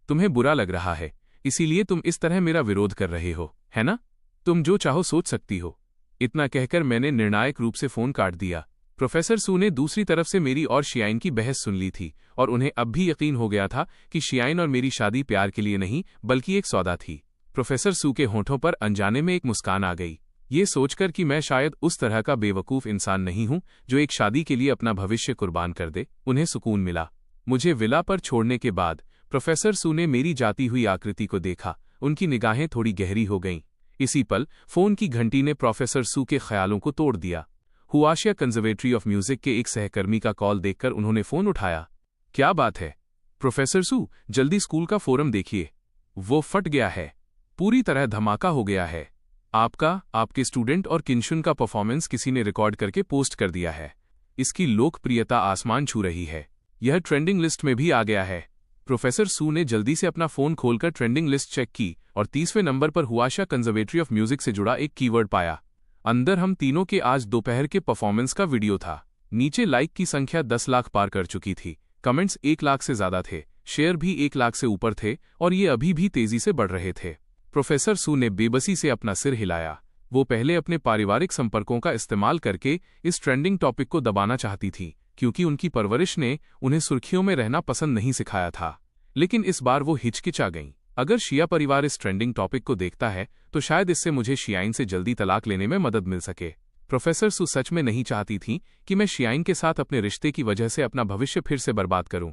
S1: तुम्हें बुरा लग रहा है, इसीलिए तुम इस तरह मेरा विरोध कर रहे हो, है ना? तुम जो चाहो सोच सकती हो। इतना कहकर मैंने निर्णायक रूप से फोन काट दिया। प्रोफेसर सू ने दूसरी तरफ से मेरी और शियाइन की बहस सुन ली थी और उन्हें अब भी यकीन हो गया था कि शियाइन और मेरी शादी प्यार के लिए नहीं बल्कि एक सौदा थी। प्रोफेसर सू के होठों पर अनजाने में एक मुस्कान आ गई, ये सोचकर कि मैं शायद उस तरह का बेवकूफ इंसान नहीं हूं जो एक शादी के लिए अपना भविष्य कुर्बान कर दे। उन्हें सुकून मिला। मुझे विला पर छोड़ने के बाद प्रोफेसर सू ने मेरी जाती हुई आकृति को देखा। उनकी निगाहें थोड़ी गहरी हो गईं। इसी पल फोन की घंटी ने प्रोफेसर सू के ख्यालों को तोड़ दिया। हुआशिया कंजर्वेटरी ऑफ म्यूजिक के एक सहकर्मी का कॉल देखकर उन्होंने फोन उठाया। क्या बात है? प्रोफेसर सू, जल्दी स्कूल का फोरम देखिए, वो फट गया है। पूरी तरह धमाका हो गया है। आपके स्टूडेंट और किंशुन का परफॉर्मेंस किसी ने रिकॉर्ड करके पोस्ट कर दिया है। इसकी लोकप्रियता आसमान छू रही है। यह ट्रेंडिंग लिस्ट में भी आ गया है। प्रोफेसर सू ने जल्दी से अपना फोन खोलकर ट्रेंडिंग लिस्ट चेक की और 30वें नंबर पर हुआशिया कंजर्वेटरी ऑफ म्यूजिक से जुड़ा एक कीवर्ड पाया। अंदर हम तीनों के आज दोपहर के परफॉर्मेंस का वीडियो था। नीचे लाइक की संख्या 10 लाख पार कर चुकी थी। कमेंट्स 1 लाख से ज्यादा थे। शेयर भी 1 लाख से ऊपर थे और ये अभी भी तेजी से बढ़ रहे थे। प्रोफेसर सू ने बेबसी से अपना सिर हिलाया। वो पहले अपने पारिवारिक संपर्कों का इस्तेमाल करके इस ट्रेंडिंग टॉपिक को दबाना चाहती थी, क्योंकि उनकी परवरिश ने उन्हें सुर्खियों में रहना पसंद नहीं सिखाया था। लेकिन इस बार वो हिचकिचा गईं। अगर शिया परिवार इस ट्रेंडिंग टॉपिक को देखता है तो शायद इससे मुझे शियाइन से जल्दी तलाक लेने में मदद मिल सके। प्रोफेसर सू सच में नहीं चाहती थी कि मैं शियाइन के साथ अपने रिश्ते की वजह से अपना भविष्य फिर से बर्बाद करूं।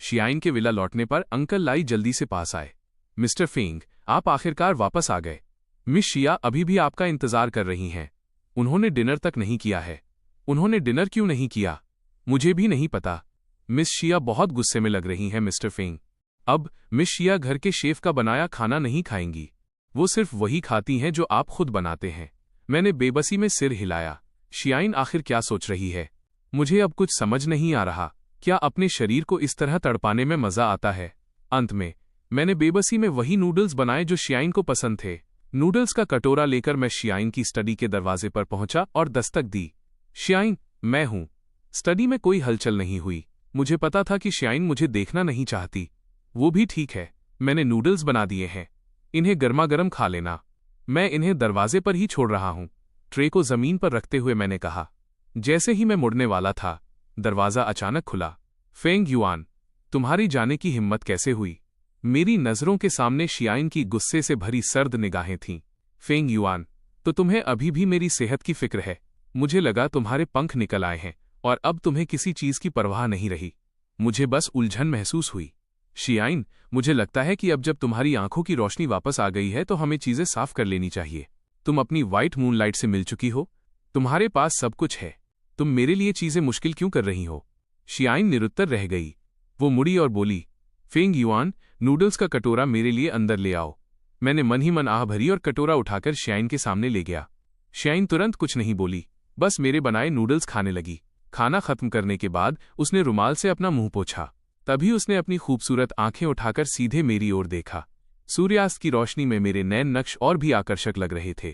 S1: शियाइन के विला लौटने पर अंकल लाई जल्दी से पास आए। मिस्टर फेंग, आप आखिरकार वापस आ गए। मिस शिया अभी भी आपका इंतजार कर रही हैं। उन्होंने डिनर तक नहीं किया है। उन्होंने डिनर क्यों नहीं किया? मुझे भी नहीं पता। मिस शिया बहुत गुस्से में लग रही हैं मिस्टर फेंग। अब मिस शिया घर के शेफ का बनाया खाना नहीं खाएंगी। वो सिर्फ वही खाती हैं जो आप खुद बनाते हैं। मैंने बेबसी में सिर हिलाया। शियाइन आखिर क्या सोच रही है? मुझे अब कुछ समझ नहीं आ रहा। क्या अपने शरीर को इस तरह तड़पाने में मजा आता है? अंत में मैंने बेबसी में वही नूडल्स बनाए जो शियाइन को पसंद थे। नूडल्स का कटोरा लेकर मैं शियाइन की स्टडी के दरवाजे पर पहुंचा और दस्तक दी। शियाइन, मैं हूं। स्टडी में कोई हलचल नहीं हुई। मुझे पता था कि शियाइन मुझे देखना नहीं चाहती। वो भी ठीक है, मैंने नूडल्स बना दिए हैं। इन्हें गर्मा गर्म खा लेना। मैं इन्हें दरवाजे पर ही छोड़ रहा हूं। ट्रे को जमीन पर रखते हुए मैंने कहा। जैसे ही मैं मुड़ने वाला था, दरवाजा अचानक खुला। फेंग युआन, तुम्हारी जाने की हिम्मत कैसे हुई? मेरी नजरों के सामने शियाइन की गुस्से से भरी सर्द निगाहें थीं। फेंग युआन, तो तुम्हें अभी भी मेरी सेहत की फिक्र है। मुझे लगा तुम्हारे पंख निकल आए हैं और अब तुम्हें किसी चीज की परवाह नहीं रही। मुझे बस उलझन महसूस हुई। शियाइन, मुझे लगता है कि अब जब तुम्हारी आंखों की रोशनी वापस आ गई है तो हमें चीजें साफ कर लेनी चाहिए। तुम अपनी व्हाइट मूनलाइट से मिल चुकी हो। तुम्हारे पास सब कुछ है। तुम मेरे लिए चीजें मुश्किल क्यों कर रही हो? शियाइन निरुत्तर रह गई। वो मुड़ी और बोली, फेंग युआन, नूडल्स का कटोरा मेरे लिए अंदर ले आओ। मैंने मन ही मन आह भरी और कटोरा उठाकर शियाइन के सामने ले गया। शियाइन तुरंत कुछ नहीं बोली, बस मेरे बनाए नूडल्स खाने लगी। खाना खत्म करने के बाद उसने रुमाल से अपना मुंह पोंछा। तभी उसने अपनी खूबसूरत आंखें उठाकर सीधे मेरी ओर देखा। सूर्यास्त की रोशनी में मेरे नैन नक्श और भी आकर्षक लग रहे थे।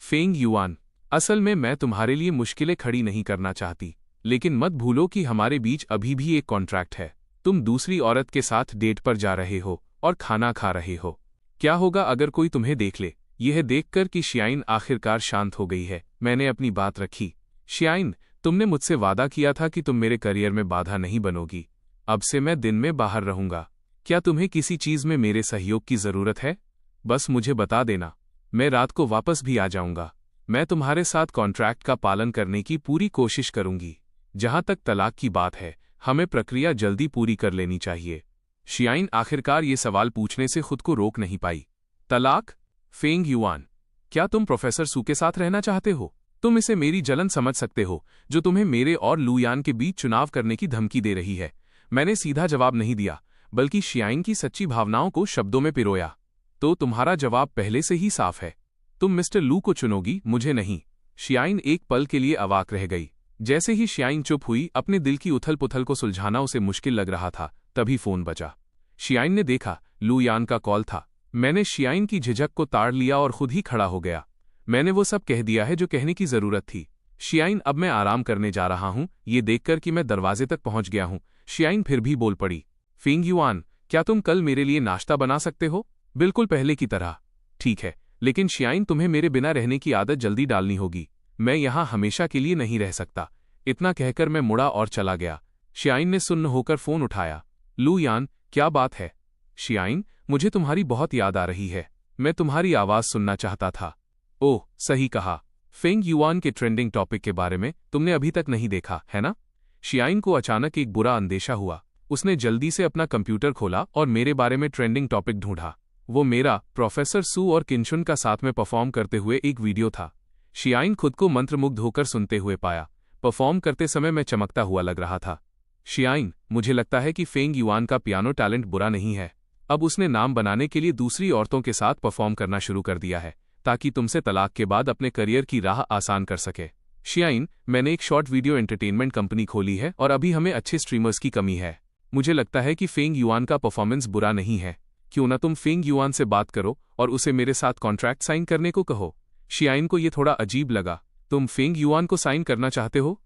S1: फेंग युआन, असल में मैं तुम्हारे लिए मुश्किलें खड़ी नहीं करना चाहती, लेकिन मत भूलो कि हमारे बीच अभी भी एक कॉन्ट्रैक्ट है। तुम दूसरी औरत के साथ डेट पर जा रहे हो और खाना खा रहे हो। क्या होगा अगर कोई तुम्हें देख ले? यह देखकर कि शियाइन आखिरकार शांत हो गई है, मैंने अपनी बात रखी। शियाइन, तुमने मुझसे वादा किया था कि तुम मेरे करियर में बाधा नहीं बनोगी। अब से मैं दिन में बाहर रहूंगा। क्या तुम्हें किसी चीज में मेरे सहयोग की जरूरत है? बस मुझे बता देना, मैं रात को वापस भी आ जाऊंगा। मैं तुम्हारे साथ कॉन्ट्रैक्ट का पालन करने की पूरी कोशिश करूंगी। जहां तक तलाक की बात है, हमें प्रक्रिया जल्दी पूरी कर लेनी चाहिए। शियाइन आखिरकार ये सवाल पूछने से खुद को रोक नहीं पाई। तलाक? फेंग युआन, क्या तुम प्रोफेसर सू के साथ रहना चाहते हो? तुम इसे मेरी जलन समझ सकते हो, जो तुम्हें मेरे और लुयान के बीच चुनाव करने की धमकी दे रही है। मैंने सीधा जवाब नहीं दिया, बल्कि शियाइन की सच्ची भावनाओं को शब्दों में पिरोया। तो तुम्हारा जवाब पहले से ही साफ है। तुम मिस्टर लू को चुनोगी, मुझे नहीं। शियाइन एक पल के लिए अवाक रह गई। जैसे ही शियाइन चुप हुई, अपने दिल की उथल पुथल को सुलझाना उसे मुश्किल लग रहा था, तभी फोन बजा। शियाइन ने देखा, लू यान का कॉल था। मैंने शियाइन की झिझक को ताड़ लिया और खुद ही खड़ा हो गया। मैंने वो सब कह दिया है जो कहने की जरूरत थी। शियाइन, अब मैं आराम करने जा रहा हूं। ये देखकर कि मैं दरवाजे तक पहुंच गया हूं, शियाइन फिर भी बोल पड़ी, फेंग युआन, क्या तुम कल मेरे लिए नाश्ता बना सकते हो? बिल्कुल पहले की तरह। ठीक है, लेकिन शियाइन, तुम्हें मेरे बिना रहने की आदत जल्दी डालनी होगी। मैं यहां हमेशा के लिए नहीं रह सकता। इतना कहकर मैं मुड़ा और चला गया। शियाइन ने सुन्न होकर फोन उठाया। लू यान, क्या बात है? शियाइन, मुझे तुम्हारी बहुत याद आ रही है। मैं तुम्हारी आवाज सुनना चाहता था। ओह, सही कहा। फेंग युआन के ट्रेंडिंग टॉपिक के बारे में तुमने अभी तक नहीं देखा, है ना? शियाइन को अचानक एक बुरा अंदेशा हुआ। उसने जल्दी से अपना कंप्यूटर खोला और मेरे बारे में ट्रेंडिंग टॉपिक ढूंढा। वो मेरा, प्रोफेसर सू और किंशुन का साथ में परफॉर्म करते हुए एक वीडियो था। शियाइन खुद को मंत्रमुग्ध होकर सुनते हुए पाया। परफॉर्म करते समय मैं चमकता हुआ लग रहा था। शियाइन, मुझे लगता है कि फेंग युआन का पियानो टैलेंट बुरा नहीं है। अब उसने नाम बनाने के लिए दूसरी औरतों के साथ परफॉर्म करना शुरू कर दिया है, ताकि तुमसे तलाक के बाद अपने करियर की राह आसान कर सके। शियाइन, मैंने एक शॉर्ट वीडियो एंटरटेनमेंट कंपनी खोली है और अभी हमें अच्छे स्ट्रीमर्स की कमी है। मुझे लगता है कि फेंग युआन का परफॉर्मेंस बुरा नहीं है। क्यों ना तुम फेंग युआन से बात करो और उसे मेरे साथ कॉन्ट्रैक्ट साइन करने को कहो। शियाइन को यह थोड़ा अजीब लगा। तुम फेंग युआन को साइन करना चाहते हो?